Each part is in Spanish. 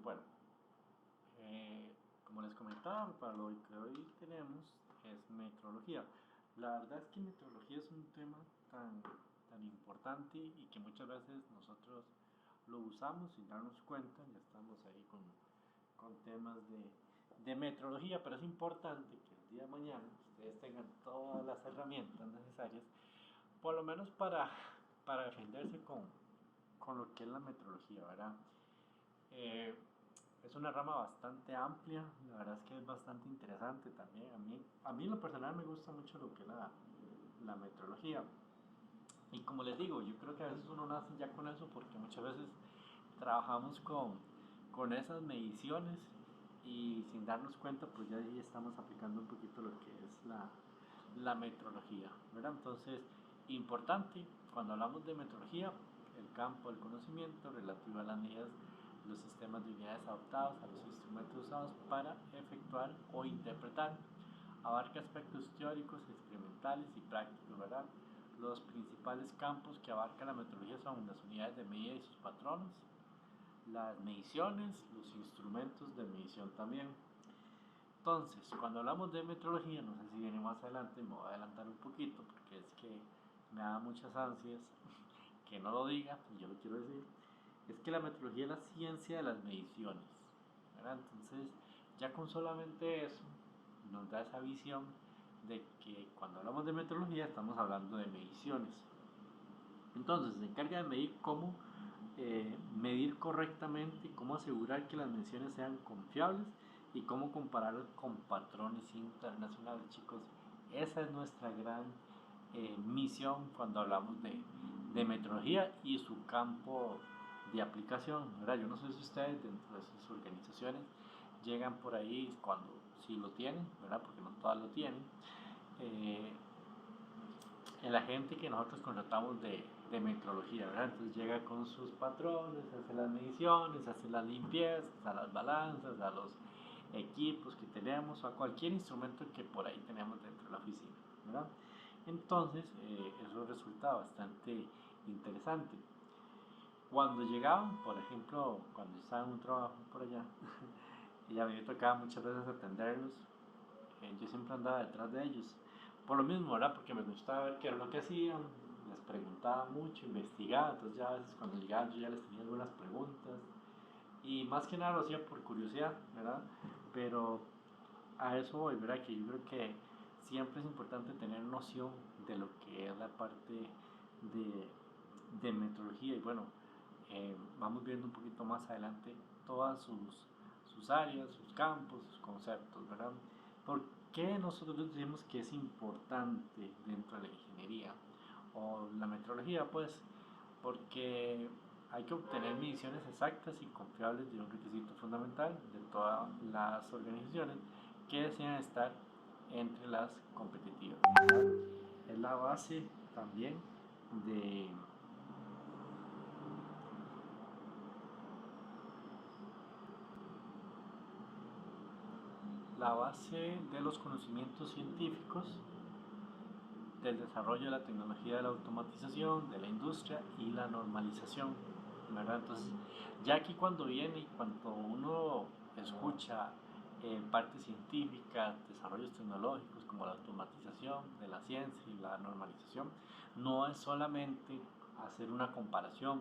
Bueno, como les comentaba, para lo que hoy tenemos es metrología. La verdad es que metrología es un tema tan importante y que muchas veces nosotros lo usamos sin darnos cuenta. Ya estamos ahí con temas de metrología, pero es importante que el día de mañana ustedes tengan todas las herramientas necesarias, por lo menos para defenderse con lo que es la metrología, ¿verdad? Eh, es una rama bastante amplia, la verdad es que es bastante interesante también. A mí en lo personal me gusta mucho lo que es la metrología. Y como les digo, yo creo que a veces uno nace ya con eso porque muchas veces trabajamos con esas mediciones y sin darnos cuenta pues ya ahí estamos aplicando un poquito lo que es la metrología, ¿verdad? Entonces, importante, cuando hablamos de metrología, el campo del conocimiento relativo a las medidas, los sistemas de unidades adaptados a los instrumentos usados para efectuar o interpretar, abarca aspectos teóricos, experimentales y prácticos, ¿verdad? Los principales campos que abarca la metrología son las unidades de medida y sus patrones, las mediciones, los instrumentos de medición también. Entonces, cuando hablamos de metrología, no sé si viene más adelante, me voy a adelantar un poquito porque es que me da muchas ansias que no lo diga, y yo lo quiero decir, es que la metrología es la ciencia de las mediciones, ¿verdad? Entonces, ya con solamente eso, nos da esa visión de que cuando hablamos de metrología estamos hablando de mediciones. Entonces, se encarga de medir cómo medir correctamente, cómo asegurar que las mediciones sean confiables y cómo comparar con patrones internacionales, chicos. Esa es nuestra gran misión cuando hablamos de metrología y su campo de aplicación, ¿verdad? Yo no sé si ustedes dentro de sus organizaciones llegan por ahí cuando sí lo tienen, ¿verdad? Porque no todas lo tienen. Eh, en la gente que nosotros contratamos de metrología, ¿verdad? Entonces llega con sus patrones, hace las mediciones, hace las limpiezas, a las balanzas, a los equipos que tenemos, o a cualquier instrumento que por ahí tenemos dentro de la oficina, ¿verdad? Entonces, eso resulta bastante interesante. Cuando llegaban, por ejemplo, cuando estaba en un trabajo por allá, y a mí me tocaba muchas veces atenderlos, yo siempre andaba detrás de ellos. Por lo mismo, ¿verdad? Porque me gustaba ver qué era lo que hacían, les preguntaba mucho, investigaba, entonces ya a veces cuando llegaban yo ya les tenía algunas preguntas y más que nada lo hacía por curiosidad, ¿verdad? Pero a eso voy, ¿verdad? Que yo creo que siempre es importante tener noción de lo que es la parte de, de metrología y bueno, vamos viendo un poquito más adelante todas sus áreas, sus campos, sus conceptos, ¿verdad? ¿Por qué nosotros decimos que es importante dentro de la ingeniería o la metrología? Pues porque hay que obtener mediciones exactas y confiables de un requisito fundamental de todas las organizaciones que desean estar entre las competitivas, ¿verdad? Es la base también de los conocimientos científicos, del desarrollo de la tecnología de la automatización, de la industria y la normalización, ¿verdad? Entonces, ya aquí cuando viene y cuando uno escucha partes científicas, desarrollos tecnológicos como la automatización de la ciencia y la normalización, no es solamente hacer una comparación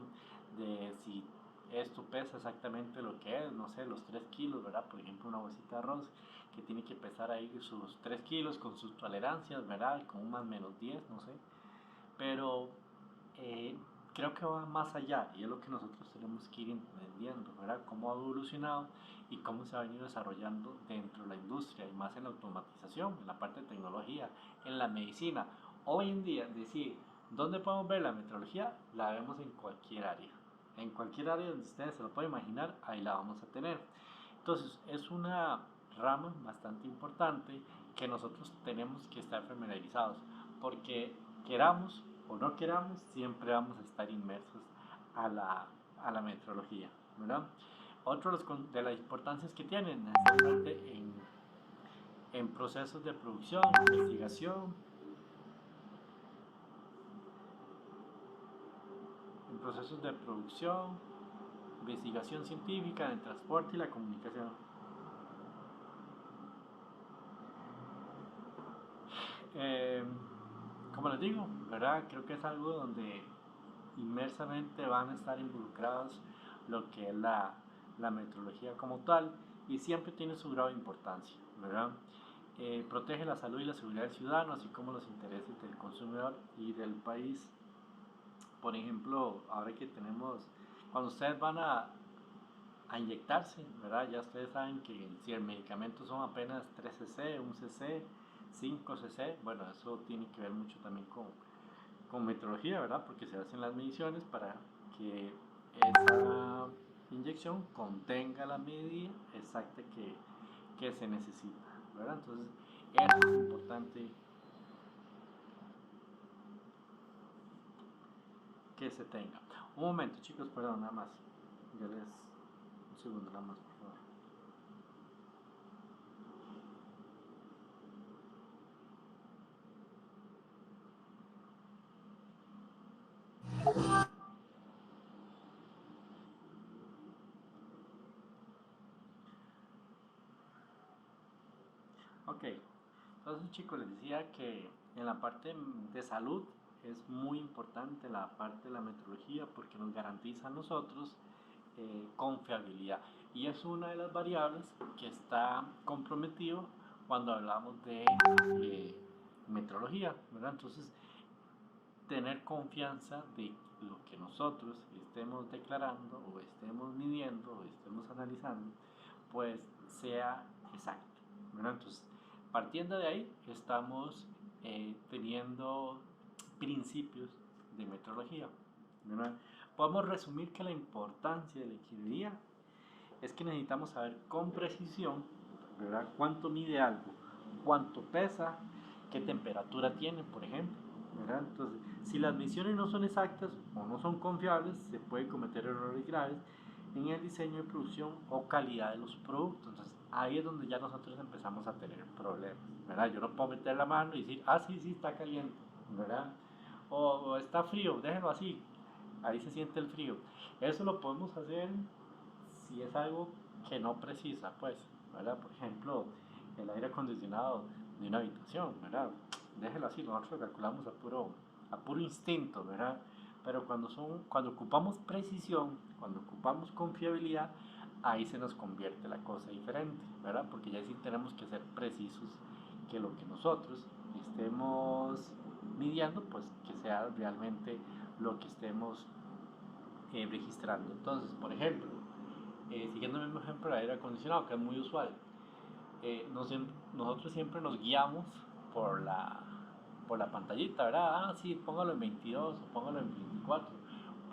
de si esto pesa exactamente lo que es, no sé, los 3 kilos, ¿verdad? Por ejemplo, una bolsita de arroz que tiene que pesar ahí sus 3 kilos con sus tolerancias, ¿verdad? Con un más menos 10, no sé. Pero eh, creo que va más allá y es lo que nosotros tenemos que ir entendiendo, ¿verdad? Cómo ha evolucionado y cómo se ha venido desarrollando dentro de la industria y más en la automatización, en la parte de tecnología, en la medicina. Hoy en día, decir, ¿dónde podemos ver la metrología? La vemos en cualquier área. En cualquier área donde ustedes se lo pueden imaginar, ahí la vamos a tener. Entonces, es una rama bastante importante que nosotros tenemos que estar familiarizados, porque queramos o no queramos, siempre vamos a estar inmersos a la metrología, ¿verdad? Otro de las importancias que tienen es en procesos de producción, investigación, en procesos de producción, investigación científica en el transporte y la comunicación. Eh, Como les digo, ¿verdad? Creo que es algo donde inmersamente van a estar involucrados lo que es la metrología como tal y siempre tiene su grado de importancia, ¿verdad? Protege la salud y la seguridad del ciudadano, así como los intereses del consumidor y del país. Por ejemplo, ahora que tenemos, cuando ustedes van a inyectarse, ¿verdad? Ya ustedes saben que si el medicamento son apenas 3 cc, 1 cc, 5 cc, bueno, eso tiene que ver mucho también con metrología, ¿verdad? Porque se hacen las mediciones para que esa inyección contenga la medida exacta que se necesita, ¿verdad? Entonces, eso es importante que se tenga. Un momento, chicos, perdón, nada más. Ya les... Un segundo nada más, por favor. Ok, entonces chicos, les decía que en la parte de salud es muy importante la parte de la metrología porque nos garantiza a nosotros confiabilidad y es una de las variables que está comprometido cuando hablamos de metrología, ¿verdad? Entonces, tener confianza de lo que nosotros estemos declarando o estemos midiendo o estemos analizando, pues sea exacto, ¿verdad? Entonces, partiendo de ahí, estamos teniendo principios de metrología, ¿verdad? Podemos resumir que la importancia de la ingeniería es que necesitamos saber con precisión, ¿verdad? Cuánto mide algo, cuánto pesa, qué temperatura tiene, por ejemplo, ¿verdad? Entonces, si las mediciones no son exactas o no son confiables, se puede cometer errores graves en el diseño de producción o calidad de los productos. Entonces, ahí es donde ya nosotros empezamos a tener problemas, ¿verdad? Yo no puedo meter la mano y decir, ah, sí, sí, está caliente, ¿verdad? O está frío, déjelo así, ahí se siente el frío. Eso lo podemos hacer si es algo que no precisa, pues, ¿verdad? Por ejemplo, el aire acondicionado de una habitación, ¿verdad? Déjelo así, nosotros lo calculamos a puro instinto, ¿verdad? Pero cuando ocupamos precisión, cuando ocupamos confiabilidad, ahí se nos convierte la cosa diferente, ¿verdad? Porque ya sí tenemos que ser precisos, que lo que nosotros estemos midiendo, pues que sea realmente lo que estemos registrando. Entonces, por ejemplo, siguiendo el mismo ejemplo del aire acondicionado, que es muy usual, nosotros siempre nos guiamos por por la pantallita, ¿verdad? Ah, sí, póngalo en 22 o póngalo en 24.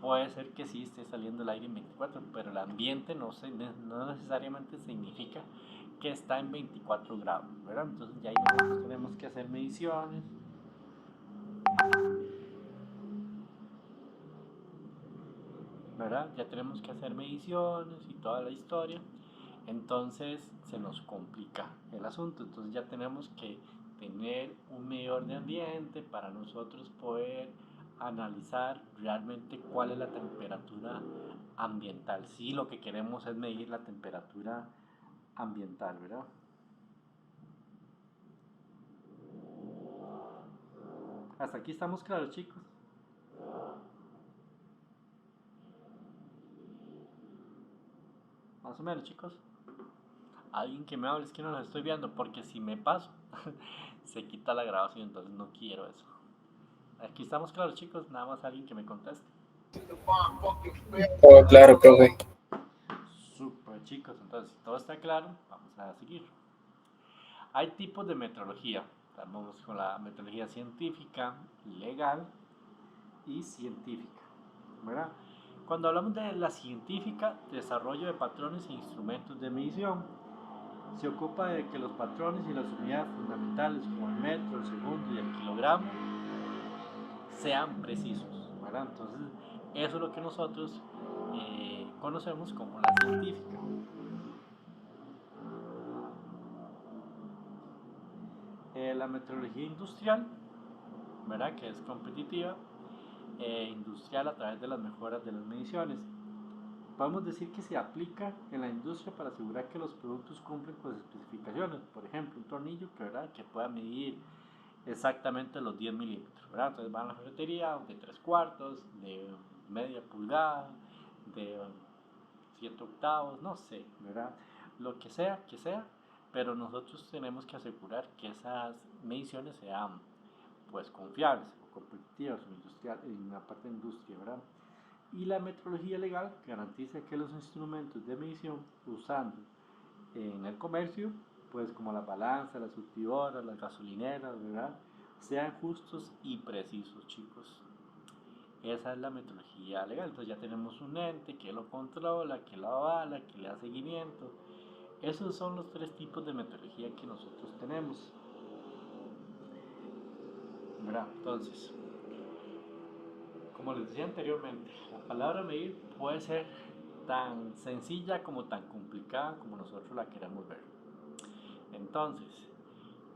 Puede ser que sí esté saliendo el aire en 24, pero el ambiente no necesariamente significa que está en 24 grados, ¿verdad? Entonces ya ahí nosotros tenemos que hacer mediciones, ¿verdad? Ya tenemos que hacer mediciones y toda la historia. Entonces se nos complica el asunto. Entonces ya tenemos que tener un medidor de ambiente para nosotros poder analizar realmente cuál es la temperatura ambiental. Si lo que queremos es medir la temperatura ambiental, ¿verdad? Hasta aquí estamos claros, chicos. Más o menos, chicos. Alguien que me hable, es que no los estoy viendo, porque si me paso, se quita la grabación, entonces no quiero eso. Aquí estamos claros, chicos, nada más alguien que me conteste. Oh, claro, profe. Super, chicos, entonces si todo está claro, vamos a seguir. Hay tipos de metrología. Vamos con la metrología científica, legal y científica, ¿verdad? Cuando hablamos de la científica, desarrollo de patrones e instrumentos de medición, se ocupa de que los patrones y las unidades fundamentales como el metro, el segundo y el kilogramo sean precisos, ¿verdad? Entonces, eso es lo que nosotros conocemos como la científica. La metrología industrial, ¿verdad? Que es competitiva, industrial a través de las mejoras de las mediciones. podemos decir que se aplica en la industria para asegurar que los productos cumplen con las especificaciones. Por ejemplo, un tornillo que, ¿verdad?, que pueda medir exactamente los 10 milímetros, ¿verdad? Entonces van a la ferretería de 3 cuartos, de media pulgada, de 7 octavos, no sé, ¿verdad? Lo que sea, pero nosotros tenemos que asegurar que esas mediciones sean pues confiables o competitivas en la parte de industria, ¿verdad? Y la metrología legal garantiza que los instrumentos de medición usando en el comercio, pues como las balanzas, las surtidoras, las gasolineras, ¿verdad?, sean justos y precisos, chicos. Esa es la metodología legal. Entonces ya tenemos un ente que lo controla, que lo avala, que le da seguimiento. Esos son los 3 tipos de metodología que nosotros tenemos, ¿verdad? Entonces, como les decía anteriormente, la palabra medir puede ser tan sencilla como tan complicada como nosotros la queramos ver. Entonces,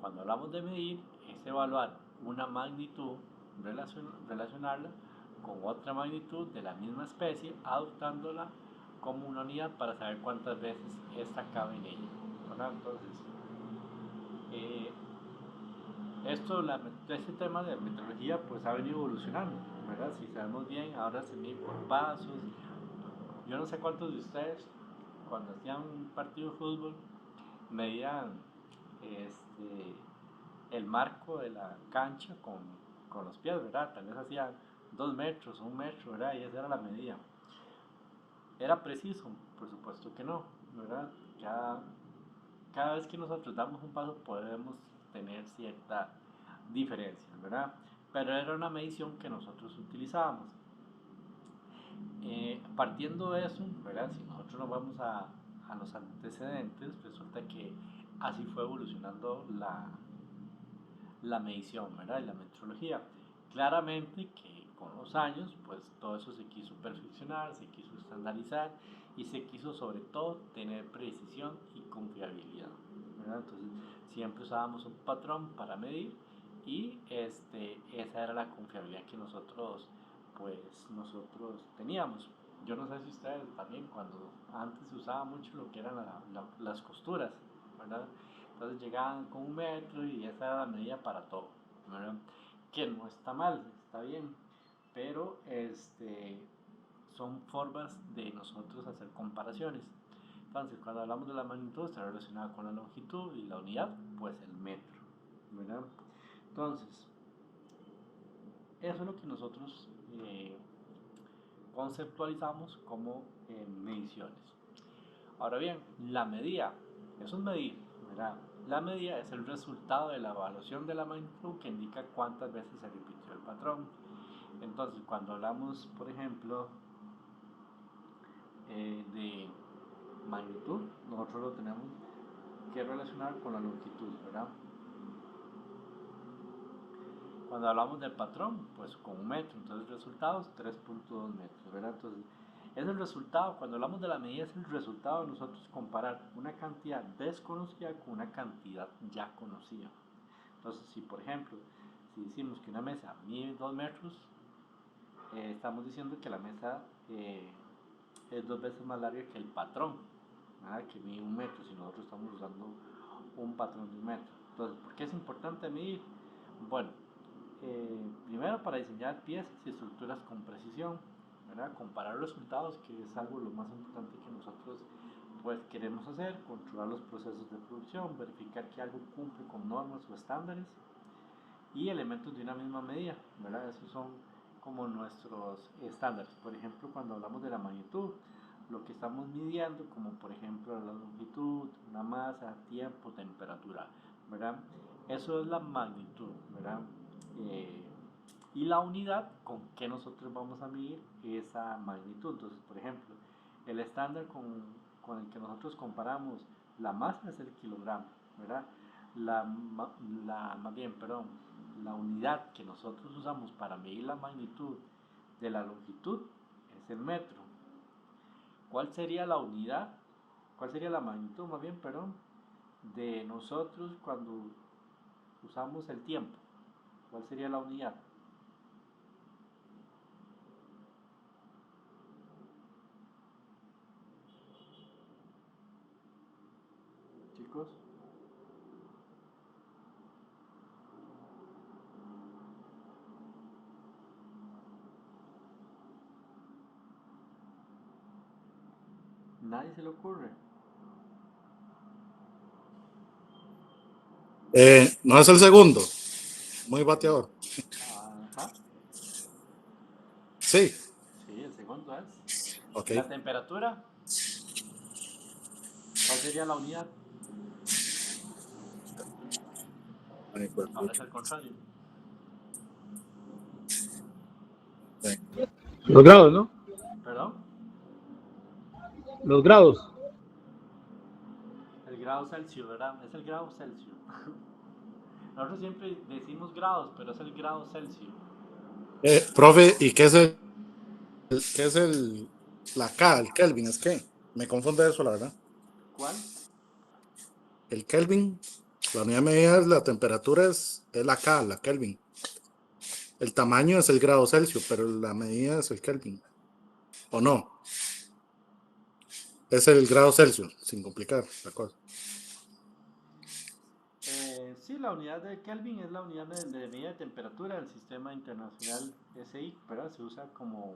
cuando hablamos de medir, es evaluar una magnitud, relacionarla con otra magnitud de la misma especie, adoptándola como una unidad para saber cuántas veces esta cabe en ella, ¿verdad? Entonces, eh, este tema de metrología pues ha venido evolucionando, ¿verdad? Si sabemos bien, ahora se mide por pasos. Yo no sé cuántos de ustedes, cuando hacían un partido de fútbol, medían el marco de la cancha con los pies, ¿verdad? Tal vez hacían 2 metros, 1 metro, ¿verdad? Y esa era la medida. ¿Era preciso? Por supuesto que no, ¿verdad? Cada vez que nosotros damos un paso podemos tener cierta diferencia, ¿verdad? Pero era una medición que nosotros utilizábamos. Partiendo de eso, ¿verdad? Si nosotros nos vamos a los antecedentes, resulta que así fue evolucionando la medición, ¿verdad?, y la metrología. Claramente que con los años, pues todo eso se quiso perfeccionar, se quiso estandarizar y se quiso sobre todo tener precisión y confiabilidad, ¿verdad? Entonces siempre usábamos un patrón para medir y esa era la confiabilidad que nosotros teníamos. Yo no sé si ustedes también, cuando antes se usaba mucho lo que eran las costuras, ¿verdad? Entonces llegaban con 1 metro y esa era la medida para todo, ¿verdad? Que no está mal, está bien, pero son formas de nosotros hacer comparaciones. Entonces, cuando hablamos de la magnitud, está relacionada con la longitud, y la unidad, pues el metro, ¿verdad? Entonces, eso es lo que nosotros conceptualizamos como mediciones. Ahora bien, la medida, eso es medir, ¿verdad? La medida es el resultado de la evaluación de la magnitud que indica cuántas veces se repitió el patrón. Entonces, cuando hablamos, por ejemplo, de magnitud, nosotros lo tenemos que relacionar con la longitud, ¿verdad? Cuando hablamos del patrón, pues con 1 metro, entonces resultados 3.2 metros, ¿verdad? Entonces, es el resultado, cuando hablamos de la medida, es el resultado de nosotros comparar una cantidad desconocida con una cantidad ya conocida. Entonces, si por ejemplo, si decimos que una mesa mide 2 metros, estamos diciendo que la mesa es 2 veces más larga que el patrón, ¿verdad?, que mide 1 metro, si nosotros estamos usando un patrón de 1 metro. Entonces, ¿por qué es importante medir? Bueno, primero para diseñar piezas y estructuras con precisión, ¿verdad? Comparar resultados, que es algo lo más importante que nosotros pues queremos hacer, controlar los procesos de producción, verificar que algo cumple con normas o estándares y elementos de una misma medida, ¿verdad? Esos son como nuestros estándares. Por ejemplo, cuando hablamos de la magnitud, lo que estamos midiendo, como por ejemplo la longitud, la masa, tiempo, temperatura, ¿verdad? Eso es la magnitud, ¿verdad? Y la unidad con que nosotros vamos a medir esa magnitud. Entonces, por ejemplo, el estándar con el que nosotros comparamos la masa es el kilogramo, ¿verdad? Más bien, perdón, la unidad que nosotros usamos para medir la magnitud de la longitud es el metro. ¿Cuál sería la unidad? ¿Cuál sería la magnitud, más bien, perdón, de nosotros cuando usamos el tiempo? ¿Cuál sería la unidad? Nadie se le ocurre. No es el segundo, muy bateador. Ajá, Sí, sí, el segundo es. ok. ¿Y la temperatura? ¿Cuál sería la unidad? Ay, pues, Ahora es al contrario. sí. Los grados, ¿no? ¿Perdón? Los grados. El grado Celsius, ¿verdad? Es el grado Celsius. Nosotros siempre decimos grados, pero es el grado Celsius. Profe, ¿y qué es la K, el Kelvin? Es que me confunde eso, la verdad. ¿Cuál? El Kelvin, la unidad de medida de la temperatura es la K, la Kelvin. El tamaño es el grado Celsius, pero la medida es el Kelvin. ¿O no? Es el grado Celsius, sin complicar la cosa. Sí, la unidad de Kelvin es la unidad de medida de temperatura del sistema internacional SI, ¿verdad? Se usa como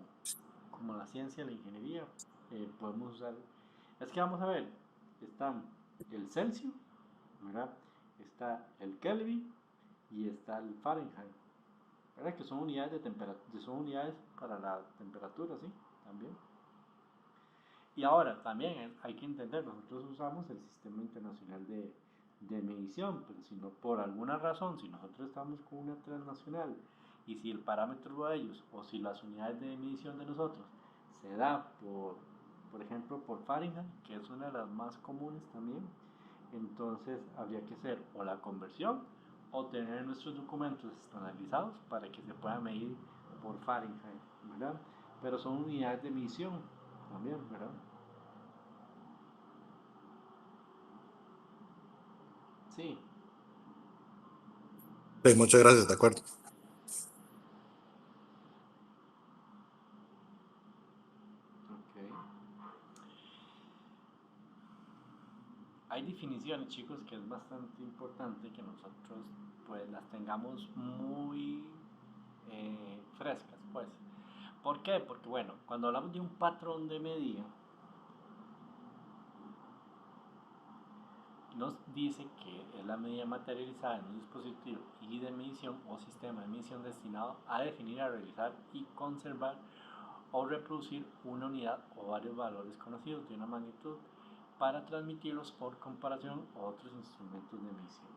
la ciencia, la ingeniería. Podemos usar. Es que vamos a ver, están el Celsius, ¿verdad? Está el Kelvin y está el Fahrenheit, ¿verdad? Que son unidades de temperatura, son unidades para la temperatura, ¿sí? También. Y ahora, también hay que entender, nosotros usamos el sistema internacional de medición, pero si no, por alguna razón, si nosotros estamos con una transnacional y si el parámetro de ellos o si las unidades de medición de nosotros se da por ejemplo, por Fahrenheit, que es una de las más comunes también, entonces habría que hacer o la conversión o tener nuestros documentos estandarizados para que se pueda medir por Fahrenheit, ¿verdad? Pero son unidades de medición también, ¿verdad? Sí, Sí, muchas gracias, de acuerdo. ok. Hay definiciones, chicos, que es bastante importante que nosotros pues las tengamos muy frescas, pues. ¿Por qué? Porque bueno, cuando hablamos de un patrón de medida, nos dice que es la medida materializada en un dispositivo y de medición o sistema de medición destinado a definir, a realizar y conservar o reproducir una unidad o varios valores conocidos de una magnitud para transmitirlos por comparación a otros instrumentos de medición.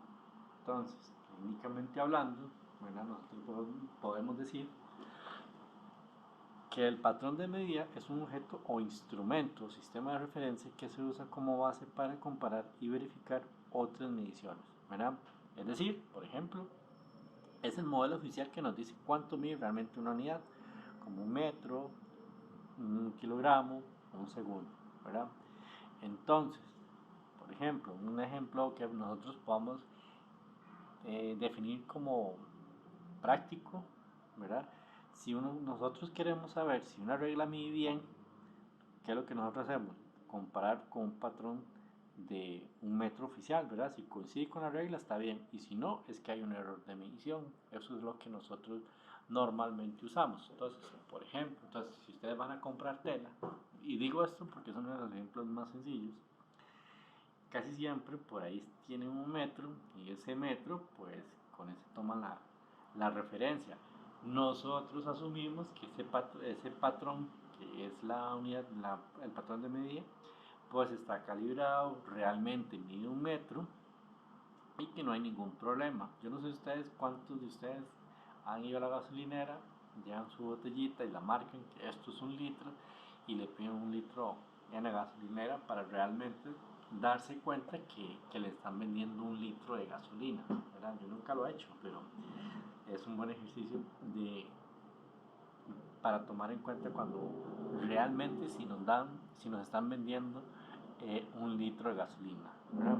Entonces, técnicamente hablando, bueno, nosotros podemos decir que el patrón de medida es un objeto o instrumento o sistema de referencia que se usa como base para comparar y verificar otras mediciones, ¿verdad? Es decir, por ejemplo, es el modelo oficial que nos dice cuánto mide realmente una unidad, como un metro, un kilogramo, un segundo, ¿verdad? Entonces, por ejemplo, un ejemplo que nosotros podamos definir como práctico, ¿verdad? Si nosotros queremos saber si una regla mide bien, ¿qué es lo que nosotros hacemos? Comparar con un patrón de un metro oficial, ¿verdad? Si coincide con la regla está bien y si no es que hay un error de medición. Eso es lo que nosotros normalmente usamos. Entonces, por ejemplo, entonces, si ustedes van a comprar tela, y digo esto porque es uno de los ejemplos más sencillos, casi siempre por ahí tienen un metro y ese metro pues con ese toman la referencia. Nosotros asumimos que ese patrón que es la unidad, el patrón de medida, pues está calibrado, realmente mide un metro y que no hay ningún problema. Yo no sé ustedes cuántos de ustedes han ido a la gasolinera, llevan su botellita y la marcan que esto es un litro y le piden un litro en la gasolinera para realmente darse cuenta que le están vendiendo un litro de gasolina, ¿verdad? Yo nunca lo he hecho, pero es un buen ejercicio para tomar en cuenta cuando realmente si nos están vendiendo un litro de gasolina, ¿verdad?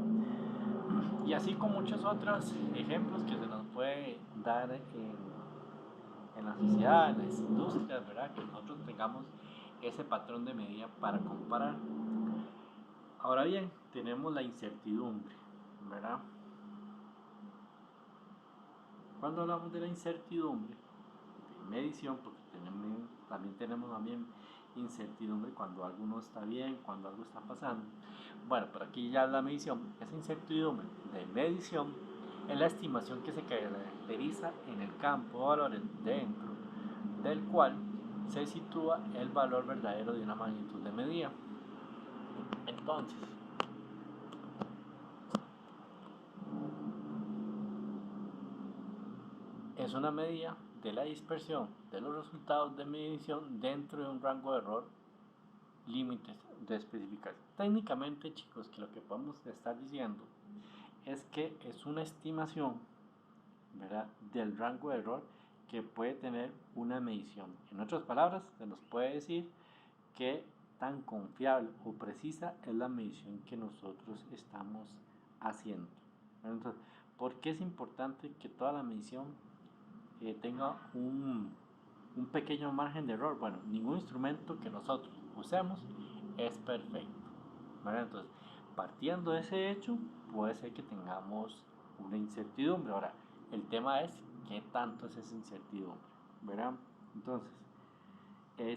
Y así con muchos otros ejemplos que se nos puede dar en la sociedad, en las industrias, ¿verdad? Que nosotros tengamos ese patrón de medida para comparar. Ahora bien, tenemos la incertidumbre, ¿verdad? Cuando hablamos de la incertidumbre de medición, porque también tenemos también incertidumbre cuando algo no está bien, cuando algo está pasando. Bueno, pero aquí ya la medición, esa incertidumbre de medición es la estimación que se caracteriza en el campo de valores dentro del cual se sitúa el valor verdadero de una magnitud de medida. Entonces, es una medida de la dispersión de los resultados de medición dentro de un rango de error límites de especificación. Técnicamente, chicos, que lo que podemos estar diciendo es que es una estimación, ¿verdad?, del rango de error que puede tener una medición. En otras palabras, se nos puede decir qué tan confiable o precisa es la medición que nosotros estamos haciendo. Entonces, ¿por qué es importante que toda la medición tenga un pequeño margen de error? Bueno, ningún instrumento que nosotros usemos es perfecto, ¿verdad? Entonces, partiendo de ese hecho, puede ser que tengamos una incertidumbre. Ahora, el tema es qué tanto es esa incertidumbre, ¿verdad? Entonces,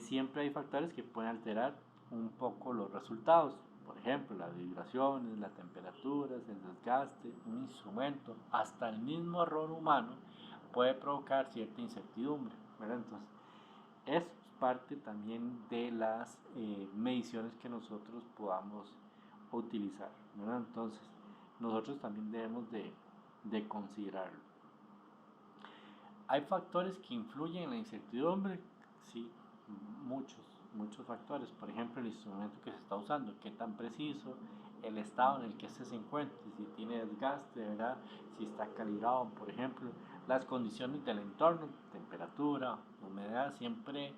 siempre hay factores que pueden alterar un poco los resultados. Por ejemplo, las vibraciones, las temperaturas, el desgaste, un instrumento, hasta el mismo error humano puede provocar cierta incertidumbre, ¿verdad? Entonces, es parte también de las mediciones que nosotros podamos utilizar, ¿verdad? Entonces, nosotros también debemos de considerarlo. ¿Hay factores que influyen en la incertidumbre? Sí, muchos factores. Por ejemplo, el instrumento que se está usando, qué tan preciso, el estado en el que se encuentra, si tiene desgaste, ¿verdad?, si está calibrado, por ejemplo, las condiciones del entorno, temperatura, humedad. Siempre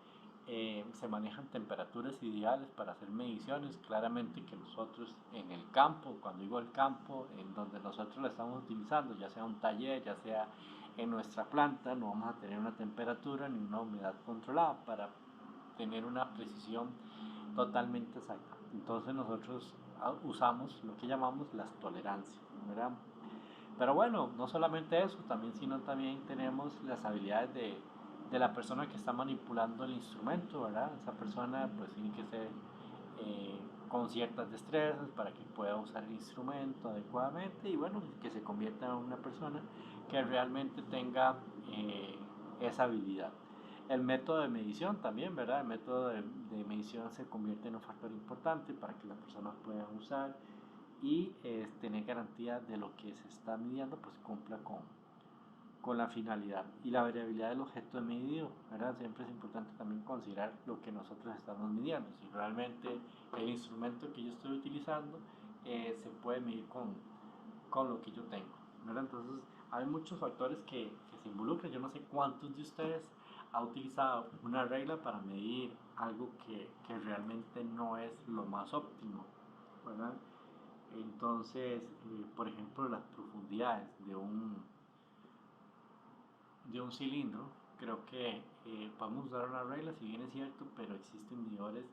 se manejan temperaturas ideales para hacer mediciones. Claramente que nosotros en el campo, cuando digo el campo, en donde nosotros la estamos utilizando, ya sea un taller, ya sea en nuestra planta, no vamos a tener una temperatura ni una humedad controlada para tener una precisión totalmente exacta. Entonces nosotros usamos lo que llamamos las tolerancias, ¿verdad? Pero bueno, no solamente eso, también tenemos las habilidades de la persona que está manipulando el instrumento, ¿verdad? Esa persona pues tiene que ser con ciertas destrezas para que pueda usar el instrumento adecuadamente y bueno, que se convierta en una persona que realmente tenga esa habilidad. El método de medición también, ¿verdad? El método de medición se convierte en un factor importante para que las personas puedan usar y tener garantía de lo que se está midiendo pues cumpla con la finalidad. Y la variabilidad del objeto de medido, ¿verdad? Siempre es importante también considerar lo que nosotros estamos midiendo, si realmente el instrumento que yo estoy utilizando se puede medir con lo que yo tengo, ¿verdad? Entonces hay muchos factores que se involucran. Yo no sé cuántos de ustedes ha utilizado una regla para medir algo que realmente no es lo más óptimo, ¿verdad? Entonces, por ejemplo, las profundidades de un cilindro, creo que podemos usar una regla, si bien es cierto, pero existen medidores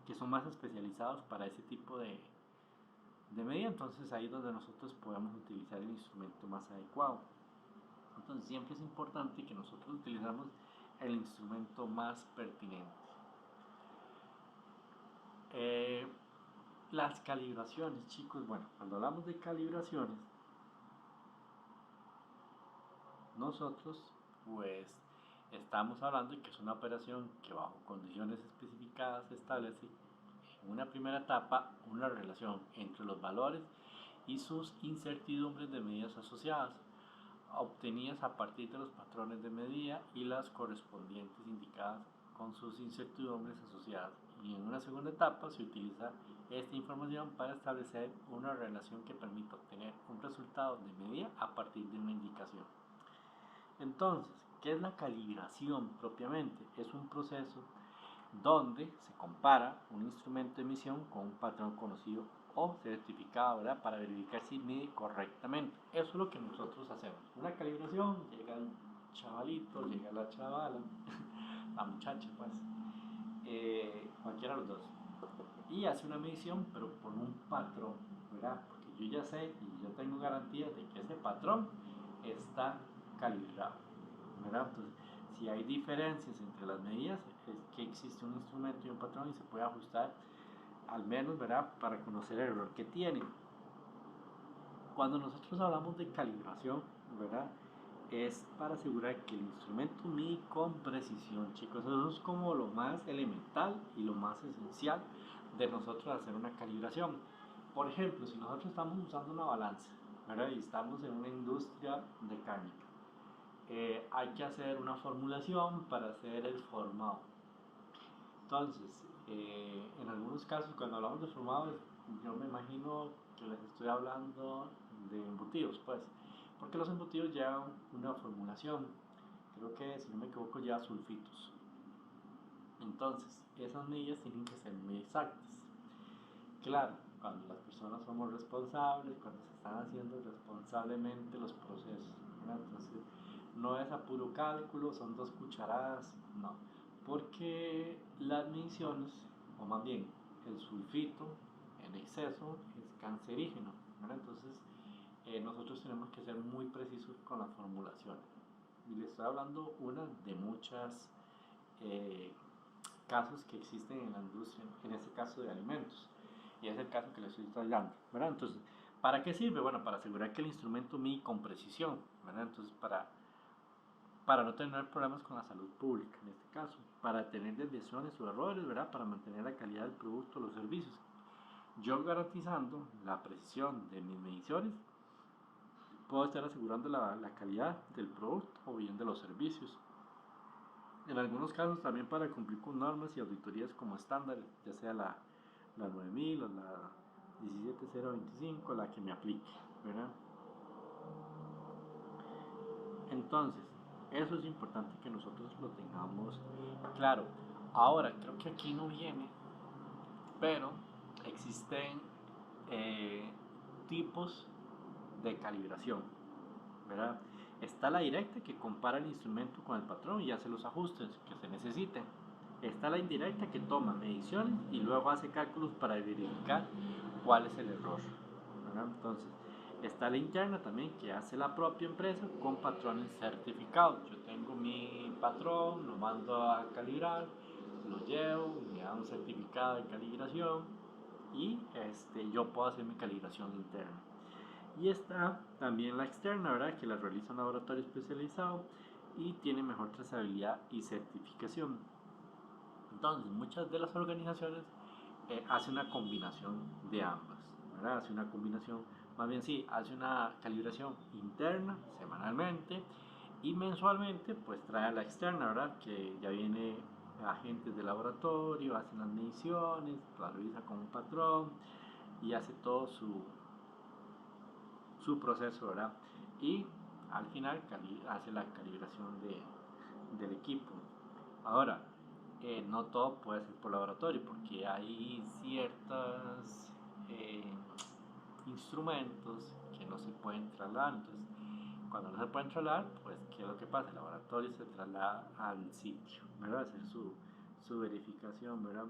que son más especializados para ese tipo de medida. Entonces ahí es donde nosotros podemos utilizar el instrumento más adecuado. Entonces siempre es importante que nosotros utilicemos el instrumento más pertinente. Las calibraciones, chicos, bueno, cuando hablamos de calibraciones, nosotros pues estamos hablando de que es una operación que bajo condiciones especificadas establece en una primera etapa una relación entre los valores y sus incertidumbres de medidas asociadas, obtenidas a partir de los patrones de medida y las correspondientes indicadas con sus incertidumbres asociadas. Y en una segunda etapa se utiliza esta información para establecer una relación que permita obtener un resultado de medida a partir de una indicación. Entonces, ¿qué es la calibración propiamente? Es un proceso donde se compara un instrumento de medición con un patrón conocido o certificado, ¿verdad?, para verificar si mide correctamente. Eso es lo que nosotros hacemos. Una calibración, llega el chavalito, llega la chavala, la muchacha, pues, cualquiera de los dos, y hace una medición, pero por un patrón, ¿verdad? Porque yo ya sé y yo tengo garantía de que ese patrón está calibrado, ¿verdad? Entonces, Si hay diferencias entre las medidas, es que existe un instrumento y un patrón y se puede ajustar al menos, ¿verdad?, para conocer el error que tiene. Cuando nosotros hablamos de calibración, ¿verdad?, es para asegurar que el instrumento mide con precisión, chicos. Eso es como lo más elemental y lo más esencial de nosotros hacer una calibración. Por ejemplo, si nosotros estamos usando una balanza, ¿verdad?, y estamos en una industria de carne, hay que hacer una formulación para hacer el formado. Entonces, en algunos casos, cuando hablamos de formado, yo me imagino que les estoy hablando de embutidos, pues, porque los embutidos llevan una formulación. Creo que, si no me equivoco, lleva sulfitos. Entonces, esas medidas tienen que ser muy exactas. Claro, cuando las personas somos responsables, cuando se están haciendo responsablemente los procesos, ¿verdad? Entonces, no es a puro cálculo, son 2 cucharadas, no. Porque las mediciones, o más bien el sulfito en exceso, es cancerígeno, ¿verdad? Entonces, nosotros tenemos que ser muy precisos con las formulaciones. Y les estoy hablando una de muchas casos que existen en la industria, en este caso de alimentos. Y es el caso que les estoy hablando, ¿verdad? Entonces, ¿para qué sirve? Bueno, para asegurar que el instrumento mide con precisión, ¿verdad? Entonces, para no tener problemas con la salud pública, en este caso, para tener desviaciones o errores, ¿verdad? Para mantener la calidad del producto o los servicios. Yo garantizando la precisión de mis mediciones, puedo estar asegurando la calidad del producto o bien de los servicios. En algunos casos también para cumplir con normas y auditorías como estándares, ya sea la 9000 o la 17025, la que me aplique, ¿verdad? Entonces, eso es importante que nosotros lo tengamos claro. Ahora, creo que aquí no viene, pero existen tipos de calibración, ¿verdad? Está la directa, que compara el instrumento con el patrón y hace los ajustes que se necesiten. Está la indirecta, que toma mediciones y luego hace cálculos para verificar cuál es el error, ¿verdad? Entonces, está la interna también, que hace la propia empresa con patrones certificados. Yo tengo mi patrón, lo mando a calibrar, lo llevo, me da un certificado de calibración y yo puedo hacer mi calibración interna. Y está también la externa, ¿verdad?, que la realiza un laboratorio especializado y tiene mejor trazabilidad y certificación. Entonces, muchas de las organizaciones hacen una combinación de ambas, ¿verdad? Hace una combinación, más bien sí, hace una calibración interna semanalmente y mensualmente pues trae la externa, ¿verdad?, que ya viene agentes de laboratorio, hacen las mediciones, la revisa con un patrón y hace todo su proceso, ¿verdad? Y al final hace la calibración del equipo. Ahora, no todo puede ser por laboratorio, porque hay ciertos instrumentos que no se pueden trasladar. Entonces, cuando no se pueden trasladar, pues, ¿qué es lo que pasa? El laboratorio se traslada al sitio, ¿verdad? Hacer su verificación, ¿verdad?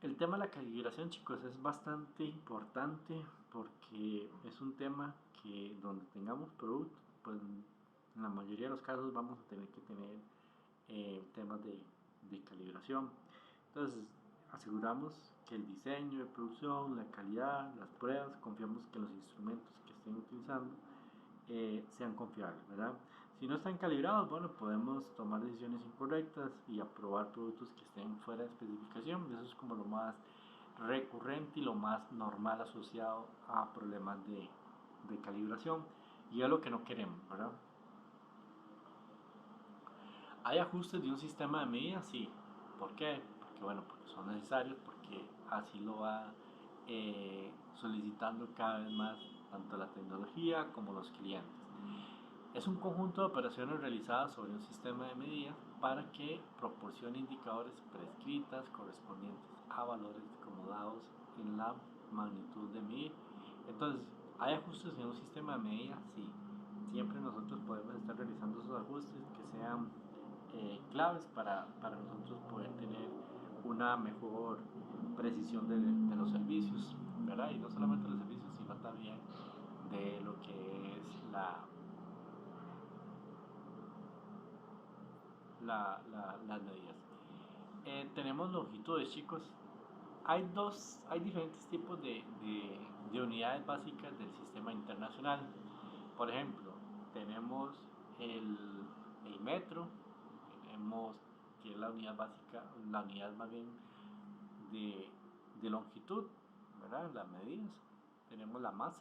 El tema de la calibración, chicos, es bastante importante porque es un tema que donde tengamos productos, pues en la mayoría de los casos vamos a tener que tener temas de calibración. Entonces, aseguramos que el diseño de producción, la calidad, las pruebas, confiamos que los instrumentos que estén utilizando sean confiables, ¿verdad? Si no están calibrados, bueno, podemos tomar decisiones incorrectas y aprobar productos que estén fuera de especificación. Eso es como lo más recurrente y lo más normal asociado a problemas de calibración, y es lo que no queremos, ¿verdad? ¿Hay ajustes de un sistema de medidas? Sí. ¿Por qué? Porque, bueno, porque son necesarios, porque así lo va solicitando cada vez más tanto la tecnología como los clientes. Es un conjunto de operaciones realizadas sobre un sistema de medidas para que proporcione indicadores prescritas correspondientes a valores acomodados en la magnitud de medir. Entonces, ¿hay ajustes en un sistema de medidas? Sí. Siempre nosotros podemos estar realizando esos ajustes que sean claves para nosotros poder tener una mejor precisión de los servicios, ¿verdad? Y no solamente los servicios, sino también de lo que es las medidas. Tenemos longitudes, chicos. Hay diferentes tipos de unidades básicas del sistema internacional. Por ejemplo, tenemos el metro, tenemos que es la unidad básica, la unidad más bien de longitud, ¿verdad? Las medidas. Tenemos la masa,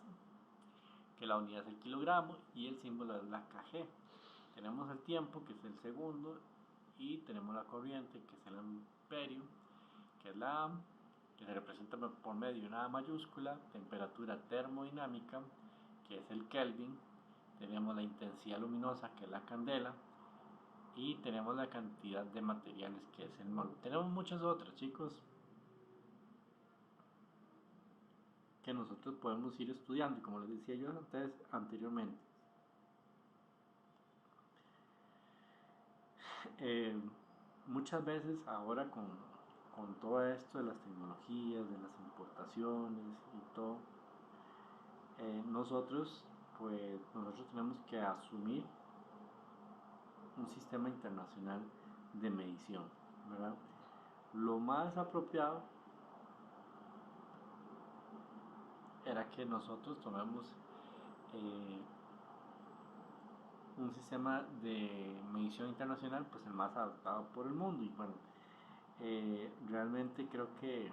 que la unidad es el kilogramo, y el símbolo es la kg. Tenemos el tiempo, que es el segundo, y tenemos la corriente, que es el amperio, que es la A, que se representa por medio de una A mayúscula. Temperatura termodinámica, que es el Kelvin. Tenemos la intensidad luminosa, que es la candela, y tenemos la cantidad de materiales, que es el mol. Tenemos muchas otras, chicos, que nosotros podemos ir estudiando, y como les decía yo anteriormente. Muchas veces ahora con todo esto de las tecnologías, de las importaciones y todo, nosotros tenemos que asumir un sistema internacional de medición, ¿verdad? Lo más apropiado era que nosotros tomemos un sistema de medición internacional, pues el más adaptado por el mundo. Y bueno, realmente creo que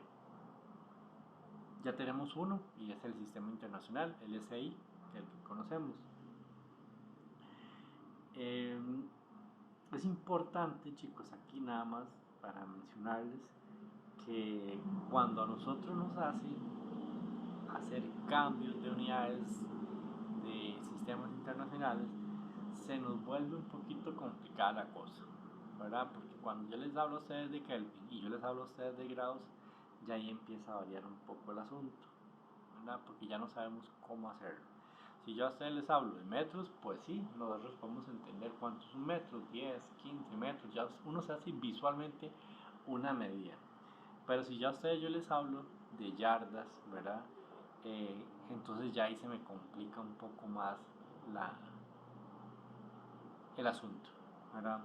ya tenemos uno, y es el sistema internacional, el SI, que es el que conocemos. Es importante, chicos, aquí nada más para mencionarles que cuando a nosotros nos hacen hacer cambios de unidades de sistemas internacionales, se nos vuelve un poquito complicada la cosa, ¿verdad? Porque cuando yo les hablo a ustedes de Kelvin y yo les hablo a ustedes de grados, ya ahí empieza a variar un poco el asunto, ¿verdad? Porque ya no sabemos cómo hacerlo. Si yo a ustedes les hablo de metros, pues sí, nosotros podemos entender cuántos son metros, 10, 15 metros, ya uno se hace visualmente una medida. Pero si ya a ustedes yo les hablo de yardas, ¿verdad? Entonces ya ahí se me complica un poco más el asunto, ¿verdad?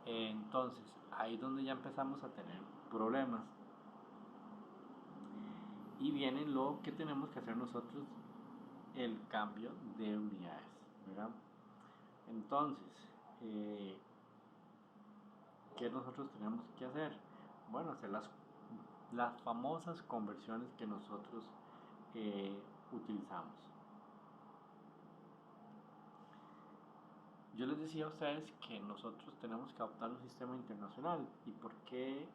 Entonces ahí es donde ya empezamos a tener problemas. Y viene lo que tenemos que hacer nosotros, el cambio de unidades, ¿verdad? Entonces, ¿qué nosotros tenemos que hacer? Bueno, hacer las famosas conversiones que nosotros utilizamos. Yo les decía a ustedes que nosotros tenemos que adoptar un sistema internacional. ¿Y por qué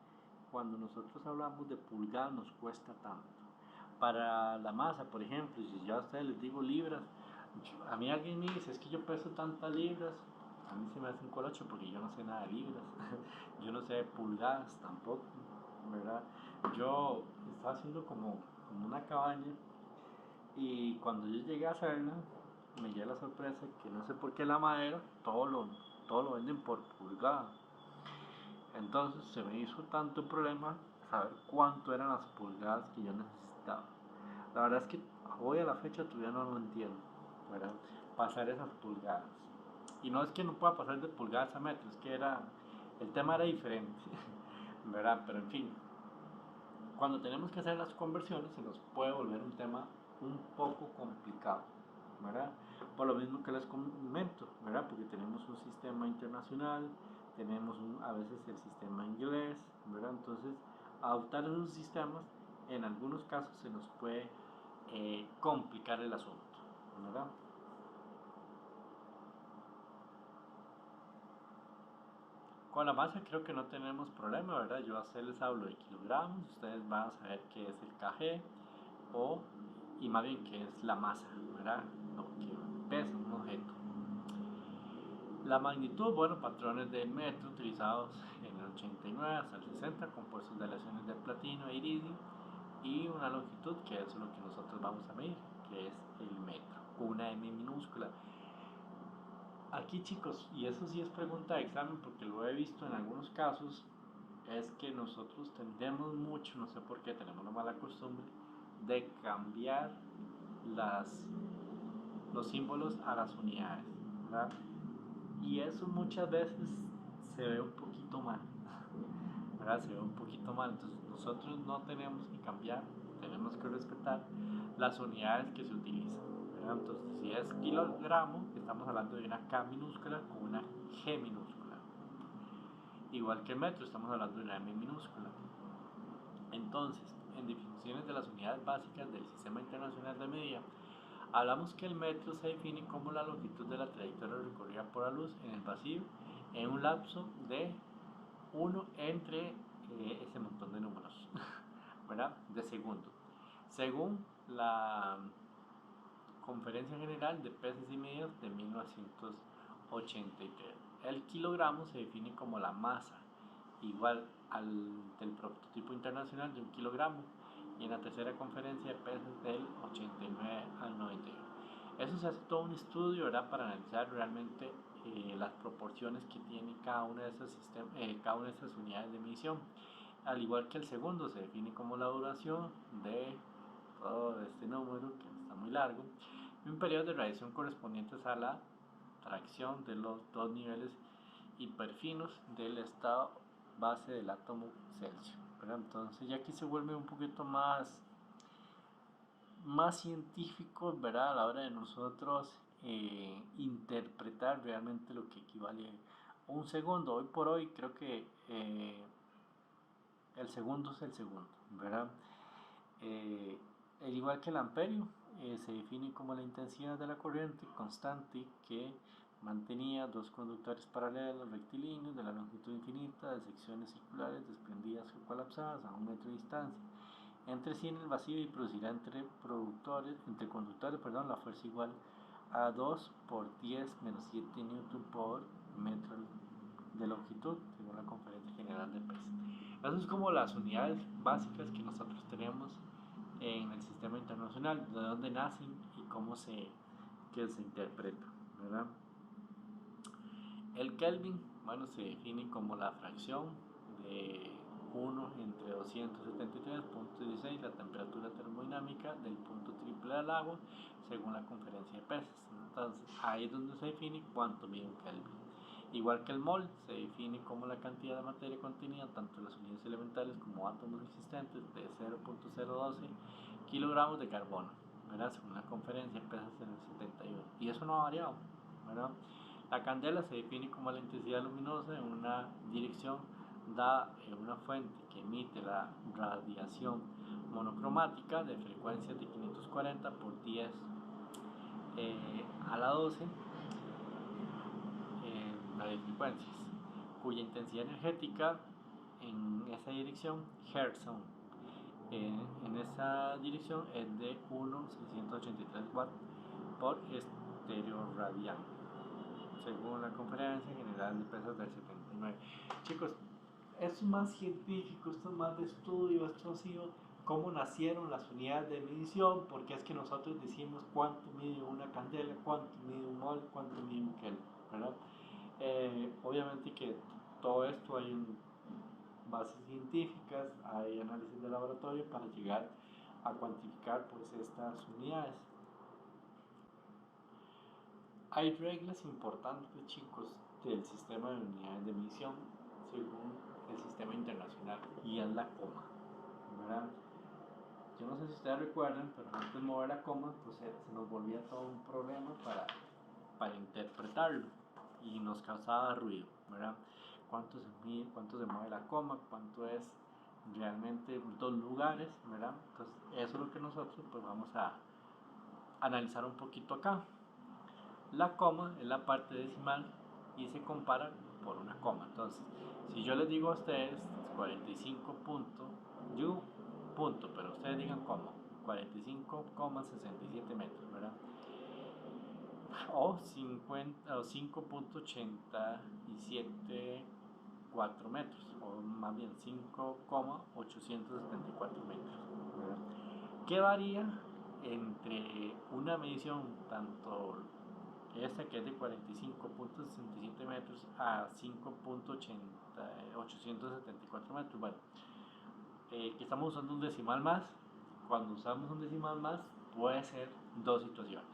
cuando nosotros hablamos de pulgadas nos cuesta tanto? Para la masa, por ejemplo, si yo a ustedes les digo libras, a mí alguien me dice, es que yo peso tantas libras, a mí se me hace un colocho porque yo no sé nada de libras, yo no sé de pulgadas tampoco, ¿verdad? Yo estaba haciendo como una cabaña, y cuando yo llegué a hacerla, me llega la sorpresa que no sé por qué la madera todo lo venden por pulgada. Entonces se me hizo tanto problema saber cuánto eran las pulgadas que yo necesitaba. La verdad es que hoy a la fecha todavía no lo entiendo, ¿verdad? Pasar esas pulgadas. Y no es que no pueda pasar de pulgadas a metros, es que el tema era diferente, ¿verdad? Pero en fin, cuando tenemos que hacer las conversiones se nos puede volver un tema un poco complicado, ¿verdad? Por lo mismo que les comento, ¿verdad? Porque tenemos un sistema internacional, tenemos a veces el sistema inglés, ¿verdad? Entonces, adoptar esos sistemas en algunos casos se nos puede complicar el asunto, ¿verdad? Con la masa creo que no tenemos problema, ¿verdad? Yo a ustedes les hablo de kilogramos, ustedes van a saber qué es el kg, y más bien qué es la masa, ¿verdad? Lo que pesa un objeto. La magnitud, bueno, patrones de metro utilizados en el 89 hasta el 60, compuestos de aleaciones de platino e iridio, y una longitud, que es lo que nosotros vamos a medir, que es el metro, con una M minúscula. Aquí, chicos, y eso sí es pregunta de examen porque lo he visto en algunos casos, es que nosotros tendemos mucho, no sé por qué, tenemos la mala costumbre de cambiar los símbolos a las unidades, ¿verdad? Y eso muchas veces se ve un poquito mal, ¿verdad? Se ve un poquito mal, entonces nosotros no tenemos que cambiar, tenemos que respetar las unidades que se utilizan, ¿verdad? Entonces, si es kilogramo, estamos hablando de una K minúscula con una G minúscula. Igual que el metro, estamos hablando de una M minúscula. Entonces, en definiciones de las unidades básicas del Sistema Internacional de Medida, hablamos que el metro se define como la longitud de la trayectoria recorrida por la luz en el vacío en un lapso de 1 entre ese montón de números, ¿verdad? De segundo. Según la Conferencia General de Pesos y Medidas de 1983, el kilogramo se define como la masa igual al del prototipo internacional de 1 kilogramo, y en la tercera conferencia de pesos del 89 al 91. Eso se hace todo un estudio, ¿verdad?, para analizar realmente las proporciones que tiene cada una de esas unidades de medición. Al igual que el segundo, se define como la duración de todo este número, que está muy largo, y un periodo de radiación correspondientes a la tracción de los dos niveles hiperfinos del estado base del átomo Celsius, ¿verdad? Entonces ya aquí se vuelve un poquito más científico, ¿verdad?, a la hora de nosotros interpretar realmente lo que equivale a un segundo. Hoy por hoy creo que el segundo es el segundo, ¿verdad? Al igual que el amperio, se define como la intensidad de la corriente constante que mantenía dos conductores paralelos rectilíneos de la longitud infinita de secciones circulares desprendidas o colapsadas a 1 metro de distancia entre sí en el vacío, y producirá entre conductores, la fuerza igual a 2 por 10 menos 7 newton por metro de longitud, según la Conferencia General de Pesos. Esas son como las unidades básicas que nosotros tenemos en el sistema internacional, de dónde nacen y cómo se interpreta, ¿verdad? El Kelvin, se define como la fracción de 1 entre 273.16, la temperatura termodinámica del punto triple del agua, según la Conferencia de Pesos. Entonces, ahí es donde se define cuánto mide un Kelvin. Igual que el mol, se define como la cantidad de materia contenida tanto en las unidades elementales como átomos existentes de 0.012 kilogramos de carbono, ¿verdad?, según la Conferencia de Pesos en el 71. Y eso no ha variado, ¿verdad? La candela se define como la intensidad luminosa en una dirección dada en una fuente que emite la radiación monocromática de frecuencias de 540 por 10 a la 12 radiofrecuencias, cuya intensidad energética en esa dirección, Hertz, en esa dirección es de 1.683 watts por estéreo radial, según la Conferencia General de Pesos del 79. Chicos, esto es más científico, esto es más de estudio, esto ha sido cómo nacieron las unidades de medición, porque es que nosotros decimos cuánto mide una candela, cuánto mide un mol, cuánto mide un Kelvin, ¿verdad? Obviamente que todo esto hay bases científicas, hay análisis de laboratorio para llegar a cuantificar pues estas unidades. Hay reglas importantes, chicos, del sistema de unidades de medición según el sistema internacional, y es la coma, ¿verdad? Yo no sé si ustedes recuerdan, pero antes de mover la coma, pues se nos volvía todo un problema para interpretarlo y nos causaba ruido, ¿verdad? Cuánto se mide, cuánto se mueve la coma, cuánto es realmente dos lugares, ¿verdad? Entonces eso es lo que nosotros pues vamos a analizar un poquito acá. La coma es la parte decimal y se compara por una coma. Entonces, si yo les digo a ustedes 45 punto, yo punto, pero ustedes digan coma, 45,67 metros, ¿verdad? O 5.874 metros, o más bien 5,874 metros, ¿verdad? ¿Qué varía entre una medición tanto esta, que es de 45.67 metros, a 5.874 metros? Bueno, que estamos usando un decimal más. Cuando usamos un decimal más, puede ser dos situaciones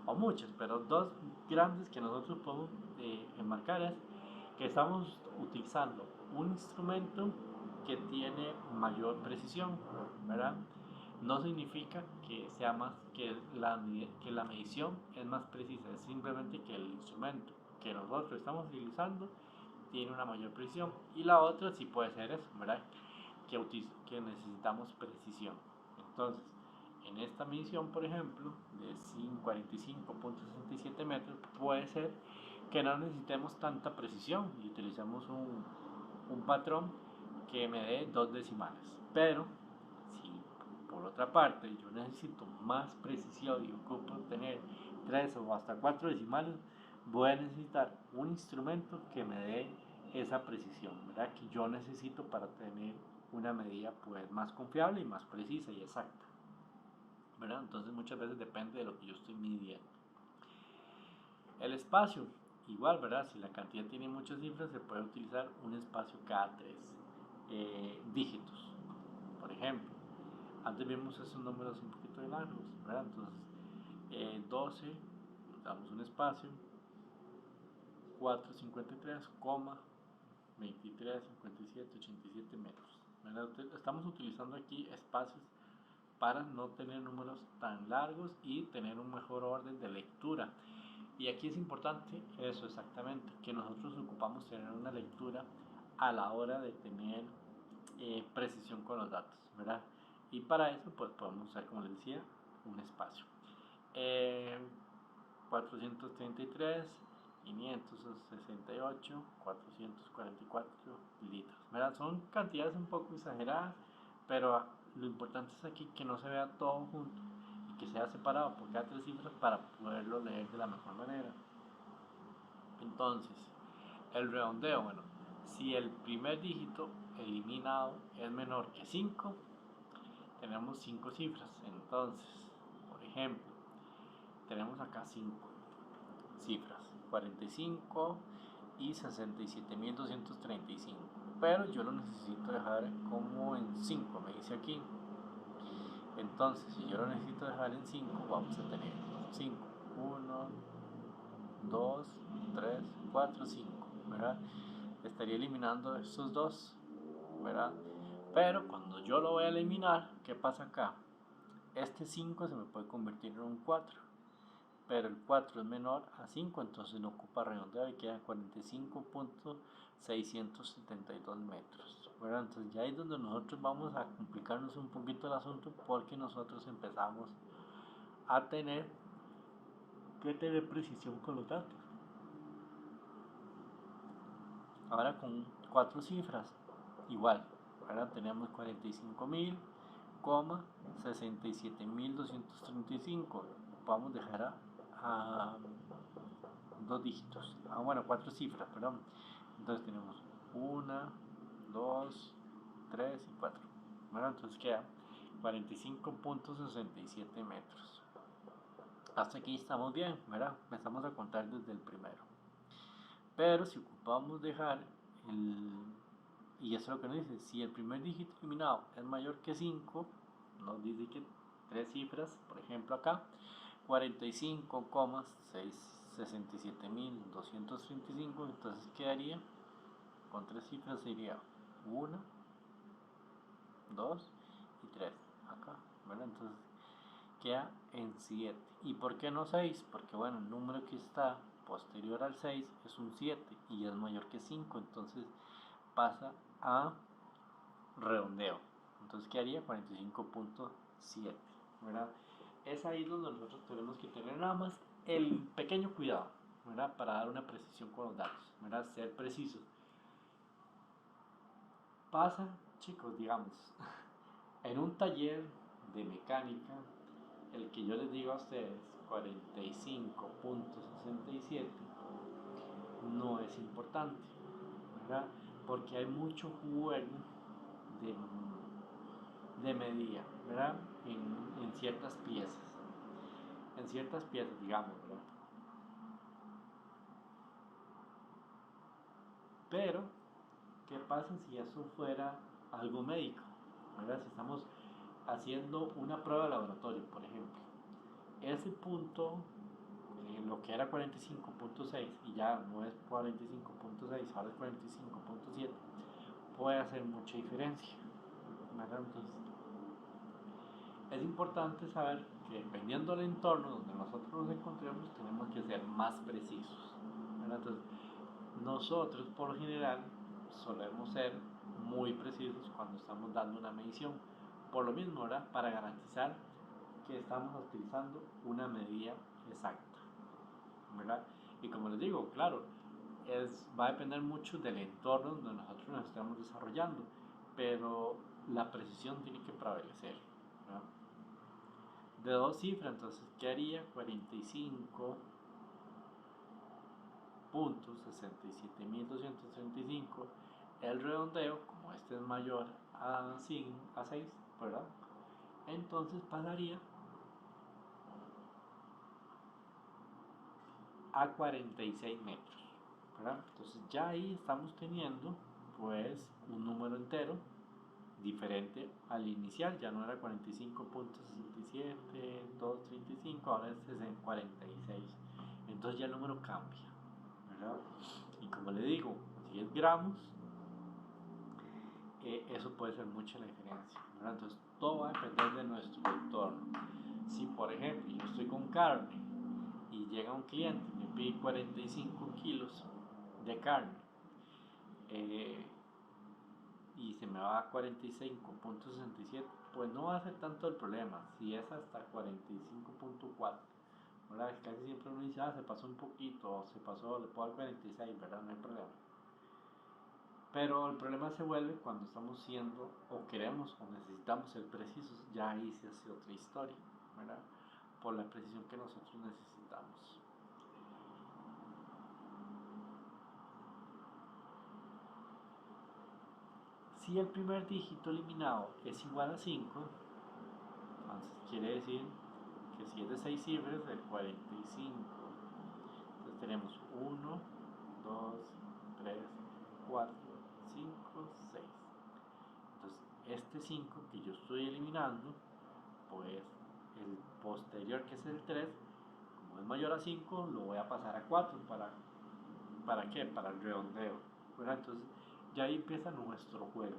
o muchas, pero dos grandes que nosotros podemos enmarcar es Que estamos utilizando un instrumento que tiene mayor precisión, ¿verdad? No significa que sea más que la medición es más precisa, es simplemente que el instrumento que nosotros estamos utilizando tiene una mayor precisión. Y la otra sí puede ser eso, ¿verdad? Que necesitamos precisión. Entonces, en esta medición, por ejemplo, de 45.67 metros, puede ser que no necesitemos tanta precisión y utilicemos un patrón que me dé 2 decimales. Pero, si por otra parte yo necesito más precisión y ocupo tener 3 o hasta 4 decimales, voy a necesitar un instrumento que me dé esa precisión, ¿verdad? Que yo necesito para tener una medida pues más confiable y más precisa y exacta, ¿verdad? Entonces muchas veces depende de lo que yo estoy midiendo. El espacio, igual, ¿verdad? Si la cantidad tiene muchas cifras, se puede utilizar un espacio cada 3 dígitos. Por ejemplo, antes vimos esos números un poquito largos, ¿verdad? Entonces, 12, damos un espacio, 453, 23, 57, 87 metros. ¿Verdad? Estamos utilizando aquí espacios para no tener números tan largos y tener un mejor orden de lectura. Y aquí es importante eso exactamente, que nosotros ocupamos tener una lectura a la hora de tener precisión con los datos, ¿verdad? Y para eso pues podemos usar, como les decía, un espacio. 433, 568, 444 litros, ¿verdad? Son cantidades un poco exageradas, pero lo importante es aquí que no se vea todo junto y que sea separado por cada 3 cifras para poderlo leer de la mejor manera. Entonces, el redondeo, bueno, si el primer dígito eliminado es menor que 5, tenemos 5 cifras. Entonces, por ejemplo, tenemos acá 5 cifras, 45 y 67.235, pero yo lo necesito dejar como en 5, me dice aquí. Entonces, si yo lo necesito dejar en 5, vamos a tener 5, 1, 2, 3, 4, 5, ¿verdad? Estaría eliminando estos dos, ¿verdad? Pero cuando yo lo voy a eliminar, ¿qué pasa acá? Este 5 se me puede convertir en un 4, pero el 4 es menor a 5, entonces no ocupa redondeo y queda 45.672 metros, ¿verdad? Entonces ya ahí es donde nosotros vamos a complicarnos un poquito el asunto, porque nosotros empezamos a tener que tener precisión con los datos. Ahora con 4 cifras, igual, ahora tenemos 45.000, 67.235. Vamos a dejar a 2 dígitos, bueno, 4 cifras, perdón. Entonces tenemos 1, 2, 3 y 4. Bueno, entonces queda 45.67 metros. Hasta aquí estamos bien, ¿verdad? Empezamos a contar desde el primero. Pero si ocupamos dejar y eso es lo que nos dice, si el primer dígito eliminado es mayor que 5, nos dice que 3 cifras, por ejemplo acá, 45,67.235, entonces quedaría, con 3 cifras sería 1, 2 y 3, acá, ¿verdad? Entonces queda en 7. ¿Y por qué no 6? Porque bueno, el número que está posterior al 6 es un 7 y es mayor que 5, entonces pasa a redondeo. Entonces quedaría 45.7, ¿verdad? Es ahí donde nosotros tenemos que tener nada más el pequeño cuidado, ¿verdad? Para dar una precisión con los datos, ¿verdad? Ser precisos. Pasa, chicos, digamos, en un taller de mecánica, el que yo les digo a ustedes, 45.67, no es importante, ¿verdad? Porque hay mucho juego de medida, ¿verdad? En ciertas piezas. En ciertas piezas, digamos, ¿verdad? Pero, ¿qué pasa si eso fuera algo médico? ¿Verdad? Si estamos haciendo una prueba de laboratorio, por ejemplo. Ese punto, lo que era 45.6 y ya no es 45.6, ahora es 45.7, puede hacer mucha diferencia, ¿verdad? Entonces, es importante saber que dependiendo del entorno donde nosotros nos encontremos, tenemos que ser más precisos, ¿verdad? Entonces, nosotros por lo general solemos ser muy precisos cuando estamos dando una medición, por lo mismo, ¿verdad? Para garantizar que estamos utilizando una medida exacta, ¿verdad? Y como les digo, claro, va a depender mucho del entorno donde nosotros nos estamos desarrollando, pero la precisión tiene que prevalecer, ¿verdad? De dos cifras, entonces, ¿qué haría? 45.67235, el redondeo, como este es mayor a 6, ¿verdad? Entonces pasaría a 46 metros, ¿verdad? Entonces ya ahí estamos teniendo pues un número entero diferente al inicial, ya no era 45.67235, ahora es 46, entonces ya el número cambia, ¿verdad? Y como le digo, 10 gramos, eso puede ser mucha la diferencia, ¿verdad? Entonces todo va a depender de nuestro entorno. Si por ejemplo yo estoy con carne y llega un cliente y me pide 45 kilos de carne, y se me va a 45.67, pues no va a ser tanto el problema. Si es hasta 45.4, ¿verdad? Casi siempre uno dice, se pasó un poquito, se pasó, le puedo dar 46, ¿verdad? No hay problema. Pero el problema se vuelve cuando estamos siendo, o queremos, o necesitamos ser precisos. Ya ahí se hace otra historia, ¿verdad? Por la precisión que nosotros necesitamos. Si el primer dígito eliminado es igual a 5, entonces quiere decir que si es de 6 cifras, el 45. Entonces tenemos 1, 2, 3, 4, 5, 6. Entonces este 5 que yo estoy eliminando, pues el posterior, que es el 3, como es mayor a 5, lo voy a pasar a 4. ¿Para qué? Para el redondeo, ¿verdad? Entonces ya ahí empieza nuestro juego.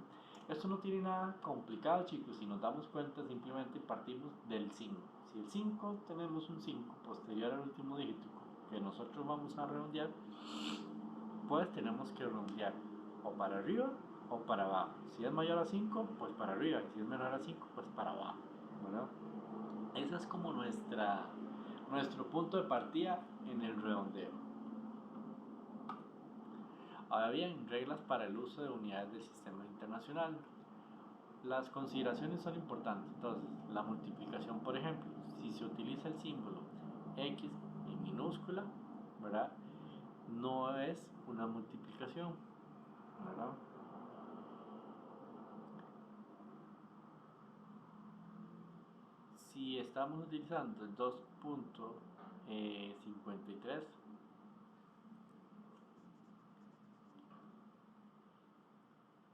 Esto no tiene nada complicado, chicos. Si nos damos cuenta, simplemente partimos del 5. Si el 5 tenemos un 5 posterior al último dígito que nosotros vamos a redondear, pues tenemos que redondear o para arriba o para abajo. Si es mayor a 5, pues para arriba, y si es menor a 5, pues para abajo, ¿verdad? Ese es como nuestro punto de partida en el redondeo. Ahora bien, reglas para el uso de unidades del sistema internacional. Las consideraciones son importantes. Entonces, la multiplicación, por ejemplo, si se utiliza el símbolo X en minúscula, ¿verdad? No es una multiplicación, ¿verdad? Si estamos utilizando el 2.53,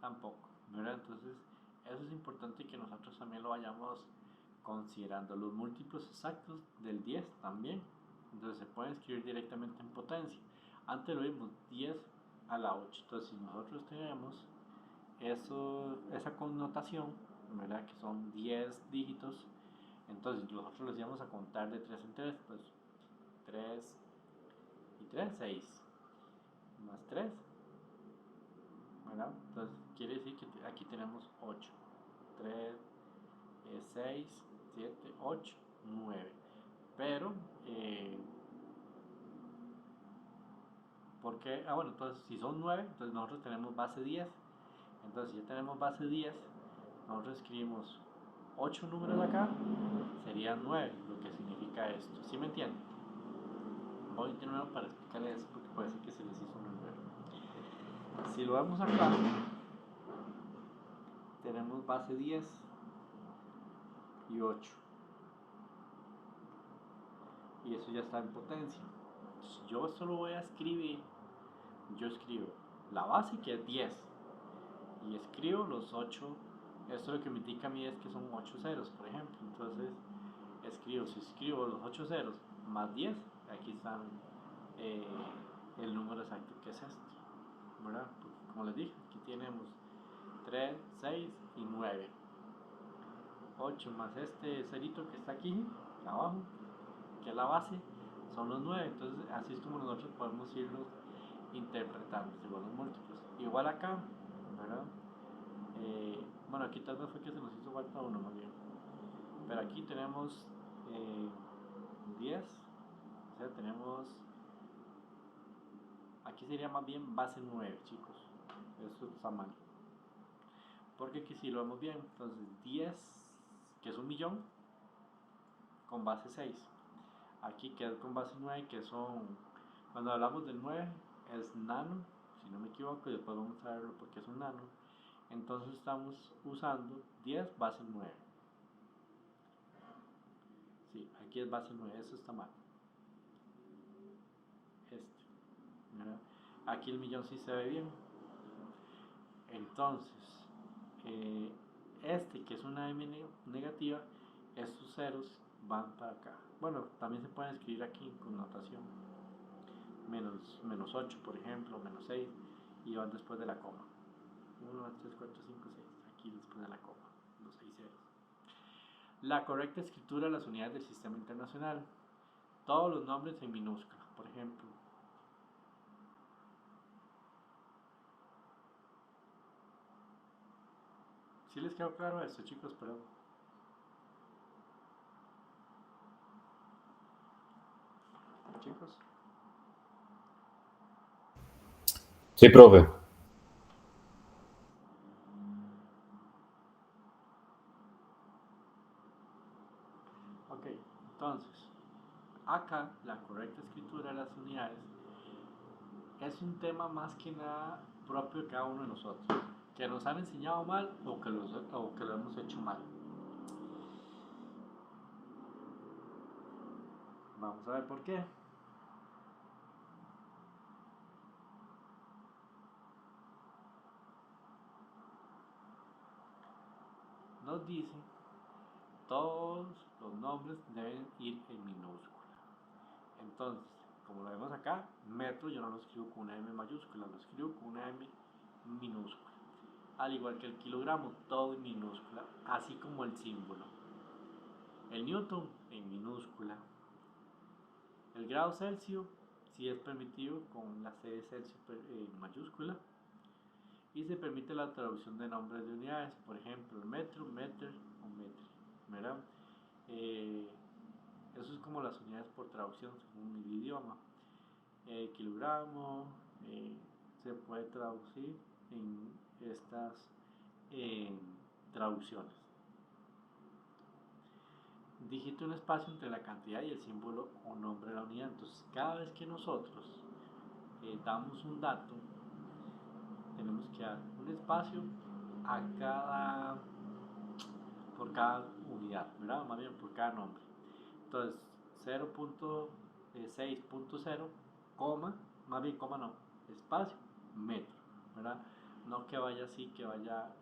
tampoco, ¿verdad? Entonces, eso es importante que nosotros también lo vayamos considerando. Los múltiplos exactos del 10 también, entonces se pueden escribir directamente en potencia. Antes lo vimos 10 a la 8, entonces si nosotros tenemos esa connotación, ¿verdad? Que son 10 dígitos, entonces nosotros los íbamos a contar de 3 en 3, pues 3 y 3, 6, más 3, ¿verdad? Entonces quiere decir que aquí tenemos 8, 3, 6, 7, 8, 9. Pero, ¿por qué? Bueno, entonces si son 9, entonces nosotros tenemos base 10. Entonces si ya tenemos base 10, nosotros escribimos 8 números acá, serían 9, lo que significa esto. ¿Sí me entienden? Voy de nuevo para explicarles eso porque puede ser que se les hizo un error. Si lo vemos acá, tenemos base 10 y 8. Y eso ya está en potencia. Entonces, yo esto lo voy a escribir. Yo escribo la base, que es 10, y escribo los 8. Esto lo que me indica a mí es que son 8 ceros, por ejemplo. Entonces si escribo los 8 ceros más 10, aquí están eh, el número exacto que es este, ¿verdad? Porque, como les dije, aquí tenemos 3, 6 y 9. 8 más este cerito que está aquí abajo, que es la base, son los 9. Entonces así es como nosotros podemos irlos interpretando según los múltiplos. Igual acá, ¿verdad? Bueno, aquí tal vez fue que se nos hizo falta uno más bien. Pero aquí tenemos 10, o sea, tenemos, aquí sería más bien base 9, chicos. Eso está mal. Porque aquí sí lo vemos bien. Entonces 10, que es un millón, con base 6. Aquí queda con base 9, que son, cuando hablamos del 9, es nano, si no me equivoco, y después vamos a verlo porque es un nano. Entonces estamos usando 10 base 9. Sí, aquí es base 9, eso está mal. ¿Verdad? Aquí el millón sí se ve bien. Entonces, eh, este que es una M negativa, estos ceros van para acá. Bueno, también se pueden escribir aquí con notación. Menos 8, por ejemplo, menos 6, y van después de la coma. 1, 2, 3, 4, 5, 6. Aquí después de la coma, los 6 ceros. La correcta escritura de las unidades del sistema internacional. Todos los nombres en minúscula, por ejemplo. ¿Sí les quedó claro esto, chicos? Perdón. Chicos. Sí, profe. Ok, entonces, acá la correcta escritura de las unidades es un tema más que nada propio de cada uno de nosotros, que nos han enseñado mal o que lo hemos hecho mal. Vamos a ver por qué. Nos dice, todos los nombres deben ir en minúscula. Entonces, como lo vemos acá, metro yo no lo escribo con una M mayúscula, lo escribo con una M minúscula. Al igual que el kilogramo, todo en minúscula, así como el símbolo. El newton en minúscula. El grado Celsius sí es permitido con la C de Celsius en mayúscula. Y se permite la traducción de nombres de unidades, por ejemplo, metro, meter o metri, ¿verdad? Eso es como las unidades por traducción según el idioma. Kilogramo se puede traducir en estas traducciones. Digite un espacio entre la cantidad y el símbolo o nombre de la unidad. Entonces, cada vez que nosotros damos un dato, tenemos que dar un espacio a por cada unidad, ¿verdad? Más bien por cada nombre. Entonces, 0.6.0, coma, más bien coma no, espacio, metro, ¿verdad? No que vaya así, que vaya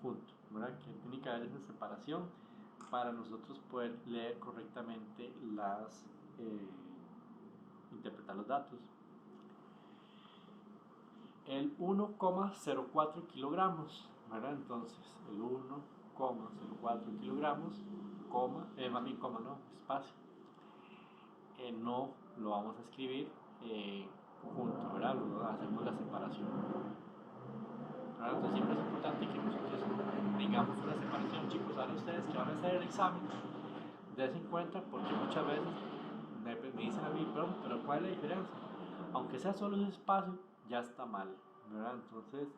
junto, ¿verdad? Que tiene que haber esa separación para nosotros poder leer correctamente interpretar los datos. El 1,04 kilogramos, ¿verdad? Entonces, el 1,04 kilogramos, más bien coma, no, espacio. No lo vamos a escribir junto, ¿verdad? Hacemos la separación. ¿Verdad? Entonces siempre es importante que nosotros tengamos una separación, chicos. Ahora ustedes que van a hacer el examen, dense en cuenta porque muchas veces me dicen a mí, pero ¿cuál es la diferencia? Aunque sea solo ese espacio, ya está mal, ¿verdad? Entonces,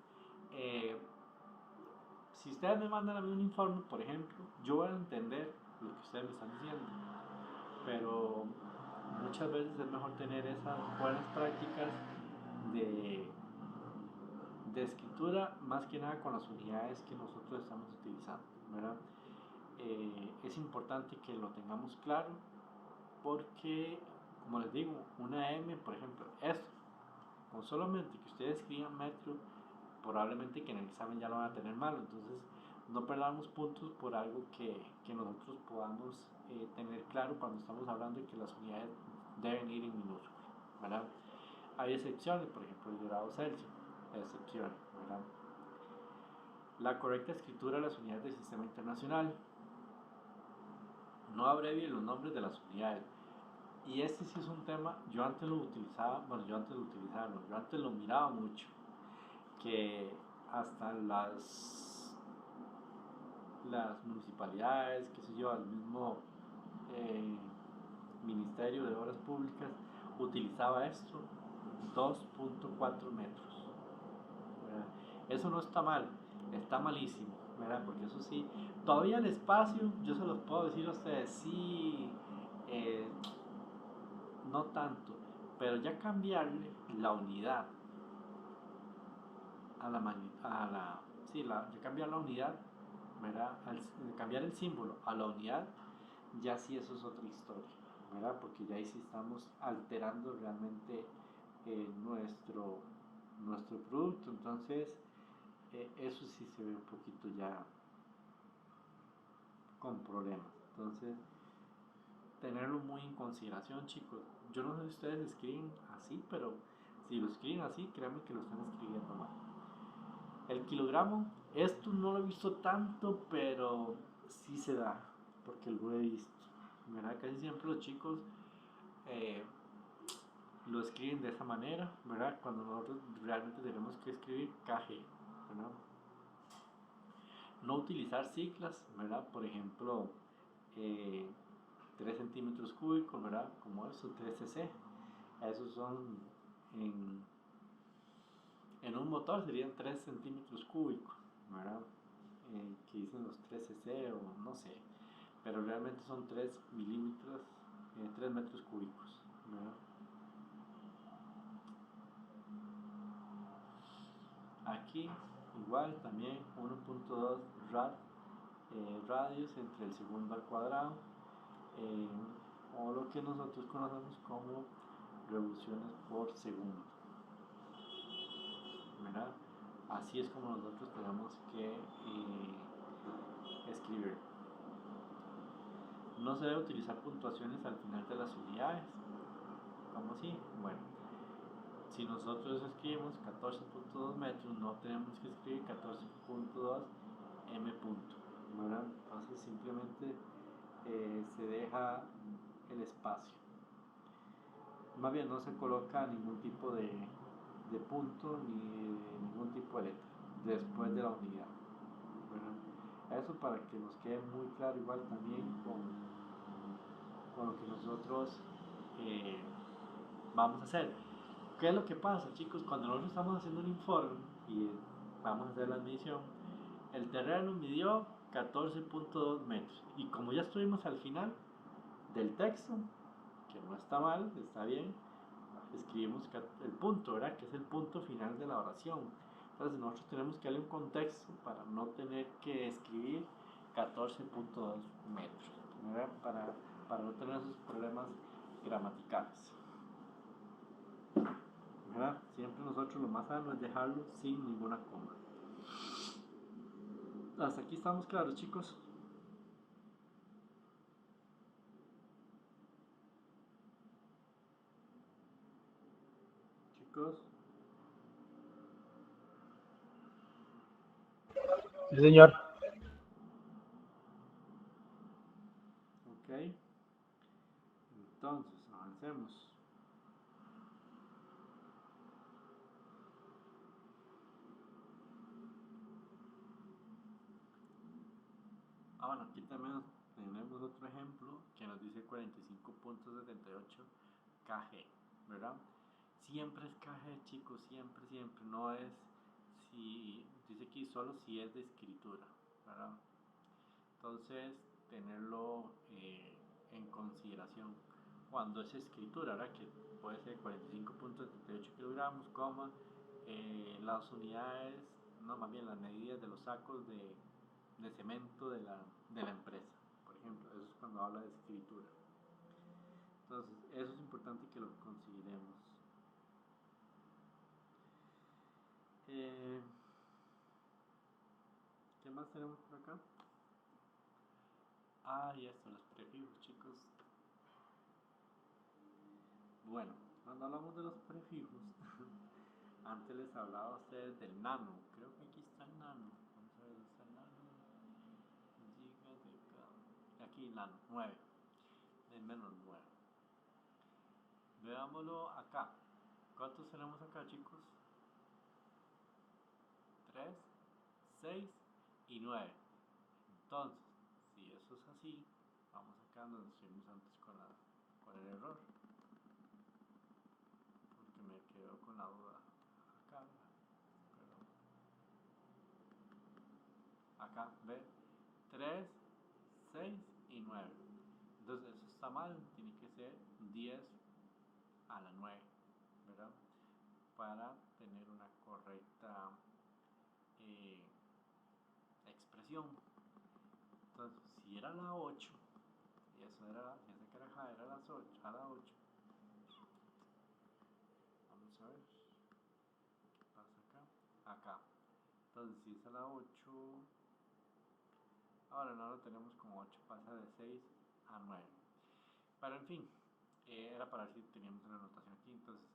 si ustedes me mandan a mí un informe, por ejemplo, yo voy a entender lo que ustedes me están diciendo, pero muchas veces es mejor tener esas buenas prácticas de, de escritura, más que nada con las unidades que nosotros estamos utilizando, ¿verdad? Es importante que lo tengamos claro porque, como les digo, una M, por ejemplo, esto, con solamente que ustedes escriban metro, probablemente que en el examen ya lo van a tener malo. Entonces, no perdamos puntos por algo que nosotros podamos tener claro cuando estamos hablando de que las unidades deben ir en minúsculas, ¿verdad? Hay excepciones, por ejemplo, el grado Celsius, excepciones, ¿verdad? La correcta escritura de las unidades del sistema internacional. No abrevie los nombres de las unidades. Y este sí es un tema, yo antes lo utilizaba, bueno, yo antes lo miraba mucho, que hasta las municipalidades, qué sé yo, el mismo Ministerio de Obras Públicas utilizaba esto, 2.4 metros, ¿verdad? Eso no está mal, está malísimo, ¿verdad? Porque eso sí, todavía el espacio, yo se los puedo decir a ustedes, sí, eh, no tanto, pero ya cambiarle la unidad ya cambiar la unidad, ¿verdad? Al cambiar el símbolo a la unidad, ya sí eso es otra historia, ¿verdad? Porque ya ahí sí estamos alterando realmente nuestro producto, entonces eso sí se ve un poquito ya con problemas. Entonces, tenerlo muy en consideración, chicos. Yo no sé si ustedes escriben así, pero si lo escriben así, créanme que lo están escribiendo mal. El kilogramo, esto no lo he visto tanto, pero sí se da, porque lo he visto. ¿Verdad? Casi siempre los chicos eh, lo escriben de esa manera, ¿verdad? Cuando nosotros realmente tenemos que escribir KG, ¿verdad? No utilizar siglas, ¿verdad? Por ejemplo, 3 centímetros cúbicos, ¿verdad? Como eso, 3 cc. Esos son en un motor serían 3 centímetros cúbicos, ¿verdad? Que dicen los 3 cc o no sé, pero realmente son 3 milímetros, 3 metros cúbicos, ¿verdad? Aquí igual también 1.2 radios entre el segundo al cuadrado, o lo que nosotros conocemos como revoluciones por segundo, ¿verdad? Así es como nosotros tenemos que escribir. No se debe utilizar puntuaciones al final de las unidades. ¿Cómo así? Bueno, si nosotros escribimos 14.2 metros, no tenemos que escribir 14.2 m punto, ¿verdad? Entonces simplemente se deja el espacio. Más bien no se coloca ningún tipo de punto ni ningún tipo de letra después de la unidad, ¿verdad? Eso para que nos quede muy claro igual también con lo que nosotros vamos a hacer. ¿Qué es lo que pasa, chicos? Cuando nosotros estamos haciendo un informe y vamos a hacer la medición, el terreno midió 14.2 metros. Y como ya estuvimos al final del texto, que no está mal, está bien, escribimos el punto, ¿verdad? Que es el punto final de la oración. Entonces nosotros tenemos que darle un contexto para no tener que escribir 14.2 metros, ¿verdad? Para no tener esos problemas gramaticales, ¿verdad? Siempre nosotros lo más sano es dejarlo sin ninguna coma. Hasta aquí estamos claros, chicos. Chicos. Sí, señor. Ok. Entonces, avancemos. Bueno, aquí también tenemos otro ejemplo que nos dice 45.78 kg, ¿verdad? Siempre es kg, chicos, siempre, siempre. No es si, dice aquí solo si es de escritura, ¿verdad? Entonces, tenerlo en consideración cuando es escritura, ¿verdad? Que puede ser 45.78 kilogramos, coma, las unidades, no, más bien las medidas de los sacos de cemento de la empresa, por ejemplo. Eso es cuando habla de escritura. Entonces, eso es importante que lo consideremos. ¿Qué más? más tenemos por acá? Ah, y esto, los prefijos, chicos. Bueno, cuando hablamos de los prefijos, antes les hablaba a ustedes del nano. Creo que aquí está el nano. Vamos a ver, ¿dónde está el nano? Gigas de acá. Aquí nano, 9. El menos 9. Veámoslo acá. ¿Cuántos tenemos acá, chicos? 3, 6 y 9. Entonces, si eso es así, vamos acá donde estuvimos antes con el error. Porque me quedo con la duda. Acá, perdón. Acá, ve. 3, 6 y 9. Entonces, eso está mal. Tiene que ser 10 a la 9, ¿verdad? Para tener una correcta expresión. Entonces, si era la 8, y eso era, esa caraja era las 8, a la 8. Vamos a ver qué pasa acá. Acá. Entonces, si es a la 8, ahora no lo tenemos como 8, pasa de 6 a 9. Pero en fin, era para ver si teníamos una anotación aquí. Entonces,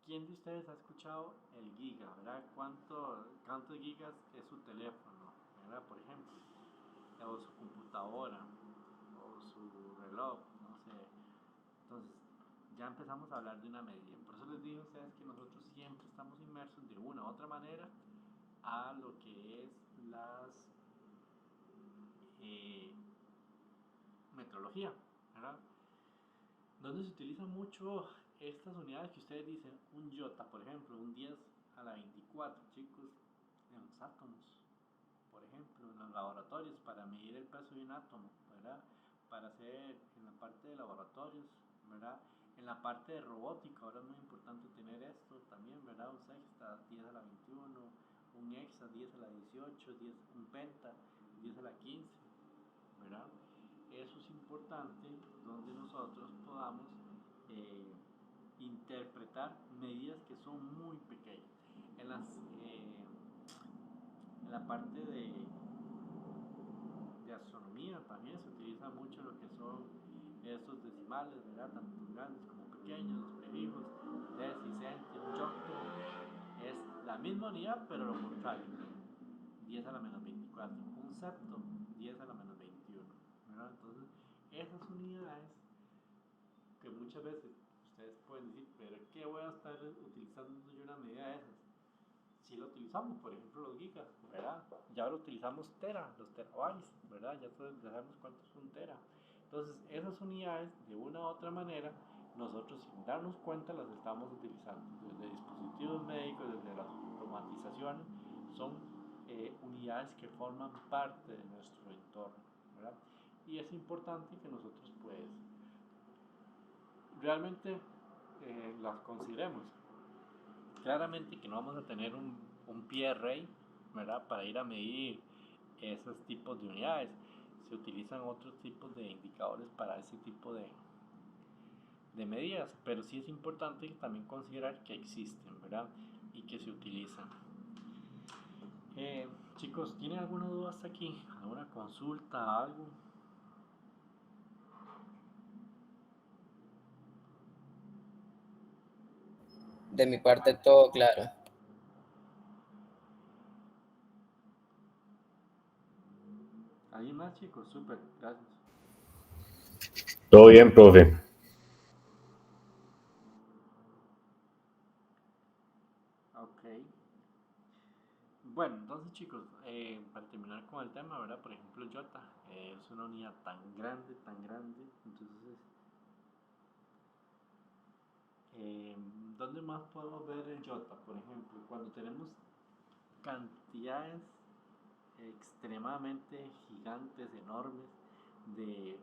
¿quién de ustedes ha escuchado el giga? ¿Verdad? ¿Cuántos gigas es su teléfono? ¿Verdad? Por ejemplo, o su computadora, o su reloj, no sé. Entonces, ya empezamos a hablar de una medida. Por eso les digo a ustedes que nosotros siempre estamos inmersos de una u otra manera a lo que es las metrología, ¿verdad? Donde se utilizan mucho estas unidades que ustedes dicen, un iota, por ejemplo, un 10 a la 24, chicos, en los átomos, por ejemplo, en los laboratorios, para medir el peso de un átomo, ¿verdad? Para hacer en la parte de laboratorios, ¿verdad? En la parte de robótica, ahora es muy importante tener esto también, ¿verdad? Un sexta, 10 a la 21, un hexa, 10 a la 18, 10, un penta, 10 a la 15, ¿verdad? Eso es importante donde nosotros podamos interpretar medidas que son muy pequeñas. En, en la parte de astronomía también se utiliza mucho lo que son estos decimales, ¿verdad? Tanto grandes como pequeños, los prefijos, deci, centi, un yocto. Es la misma unidad, pero lo contrario. 10 a la menos 24. Un septo, 10 a la menos 21. ¿Verdad? Entonces, esas unidades que muchas veces ustedes pueden decir, pero ¿qué voy a estar utilizando yo una medida de esas? Si lo utilizamos, por ejemplo, los gigas, ¿verdad? Ya ahora utilizamos tera, los terabytes, ¿verdad? Ya sabemos cuánto es un tera. Entonces, esas unidades, de una u otra manera, nosotros sin darnos cuenta las estamos utilizando. Desde dispositivos médicos, desde las automatizaciones, son unidades que forman parte de nuestro entorno, ¿verdad? Y es importante que nosotros, pues, realmente las consideremos. Claramente que no vamos a tener un PRA, ¿verdad? Para ir a medir esos tipos de unidades. Se utilizan otros tipos de indicadores para ese tipo de medidas, pero sí es importante también considerar que existen, ¿verdad? Y que se utilizan. Chicos, ¿tienen alguna duda hasta aquí? ¿Alguna consulta, algo? De mi parte, todo claro. ¿Alguien más, chicos? Súper, gracias. Todo bien, profe. Ok. Bueno, entonces chicos, para terminar con el tema, ¿verdad? Por ejemplo, el Jota es una unidad tan grande, entonces, eh, ¿dónde más podemos ver el Jota? Por ejemplo, cuando tenemos cantidades extremadamente gigantes, enormes,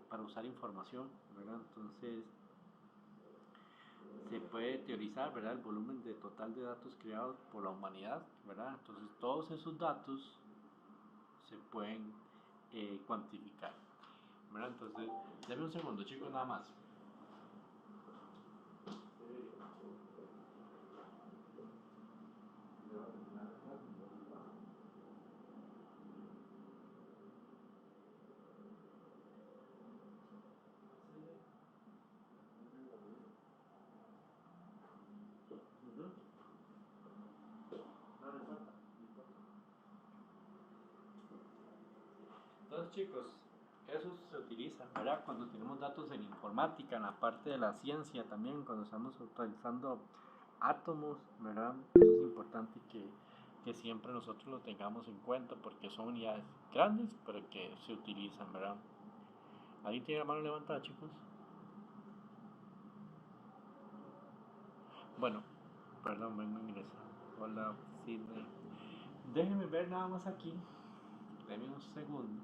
para usar información, ¿verdad? Entonces, se puede teorizar, ¿verdad? El volumen total de datos creados por la humanidad, ¿verdad? Entonces, todos esos datos se pueden cuantificar, ¿verdad? Entonces, denme un segundo, chicos, nada más. Bueno, chicos, eso se utiliza, ¿verdad? Cuando tenemos datos en informática, en la parte de la ciencia también, cuando estamos utilizando átomos, ¿verdad? Eso es importante que siempre nosotros lo tengamos en cuenta porque son unidades grandes, pero que se utilizan, ¿verdad? ¿Alguien tiene la mano levantada, chicos? Bueno, perdón, vengo a ingresar. Hola, Sidney. Déjenme ver nada más aquí. Denme un segundo.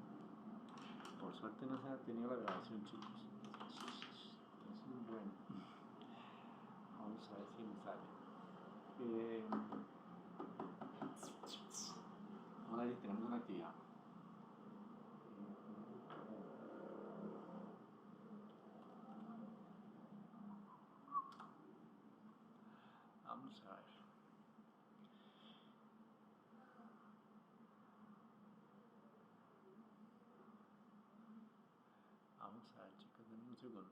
Por suerte no se ha tenido la grabación, chicos. Eso es bueno. Vamos a ver si me sale. Vamos a ver si tenemos una actividad. Vamos a ver. Vamos a ver, chicos, denme un segundo.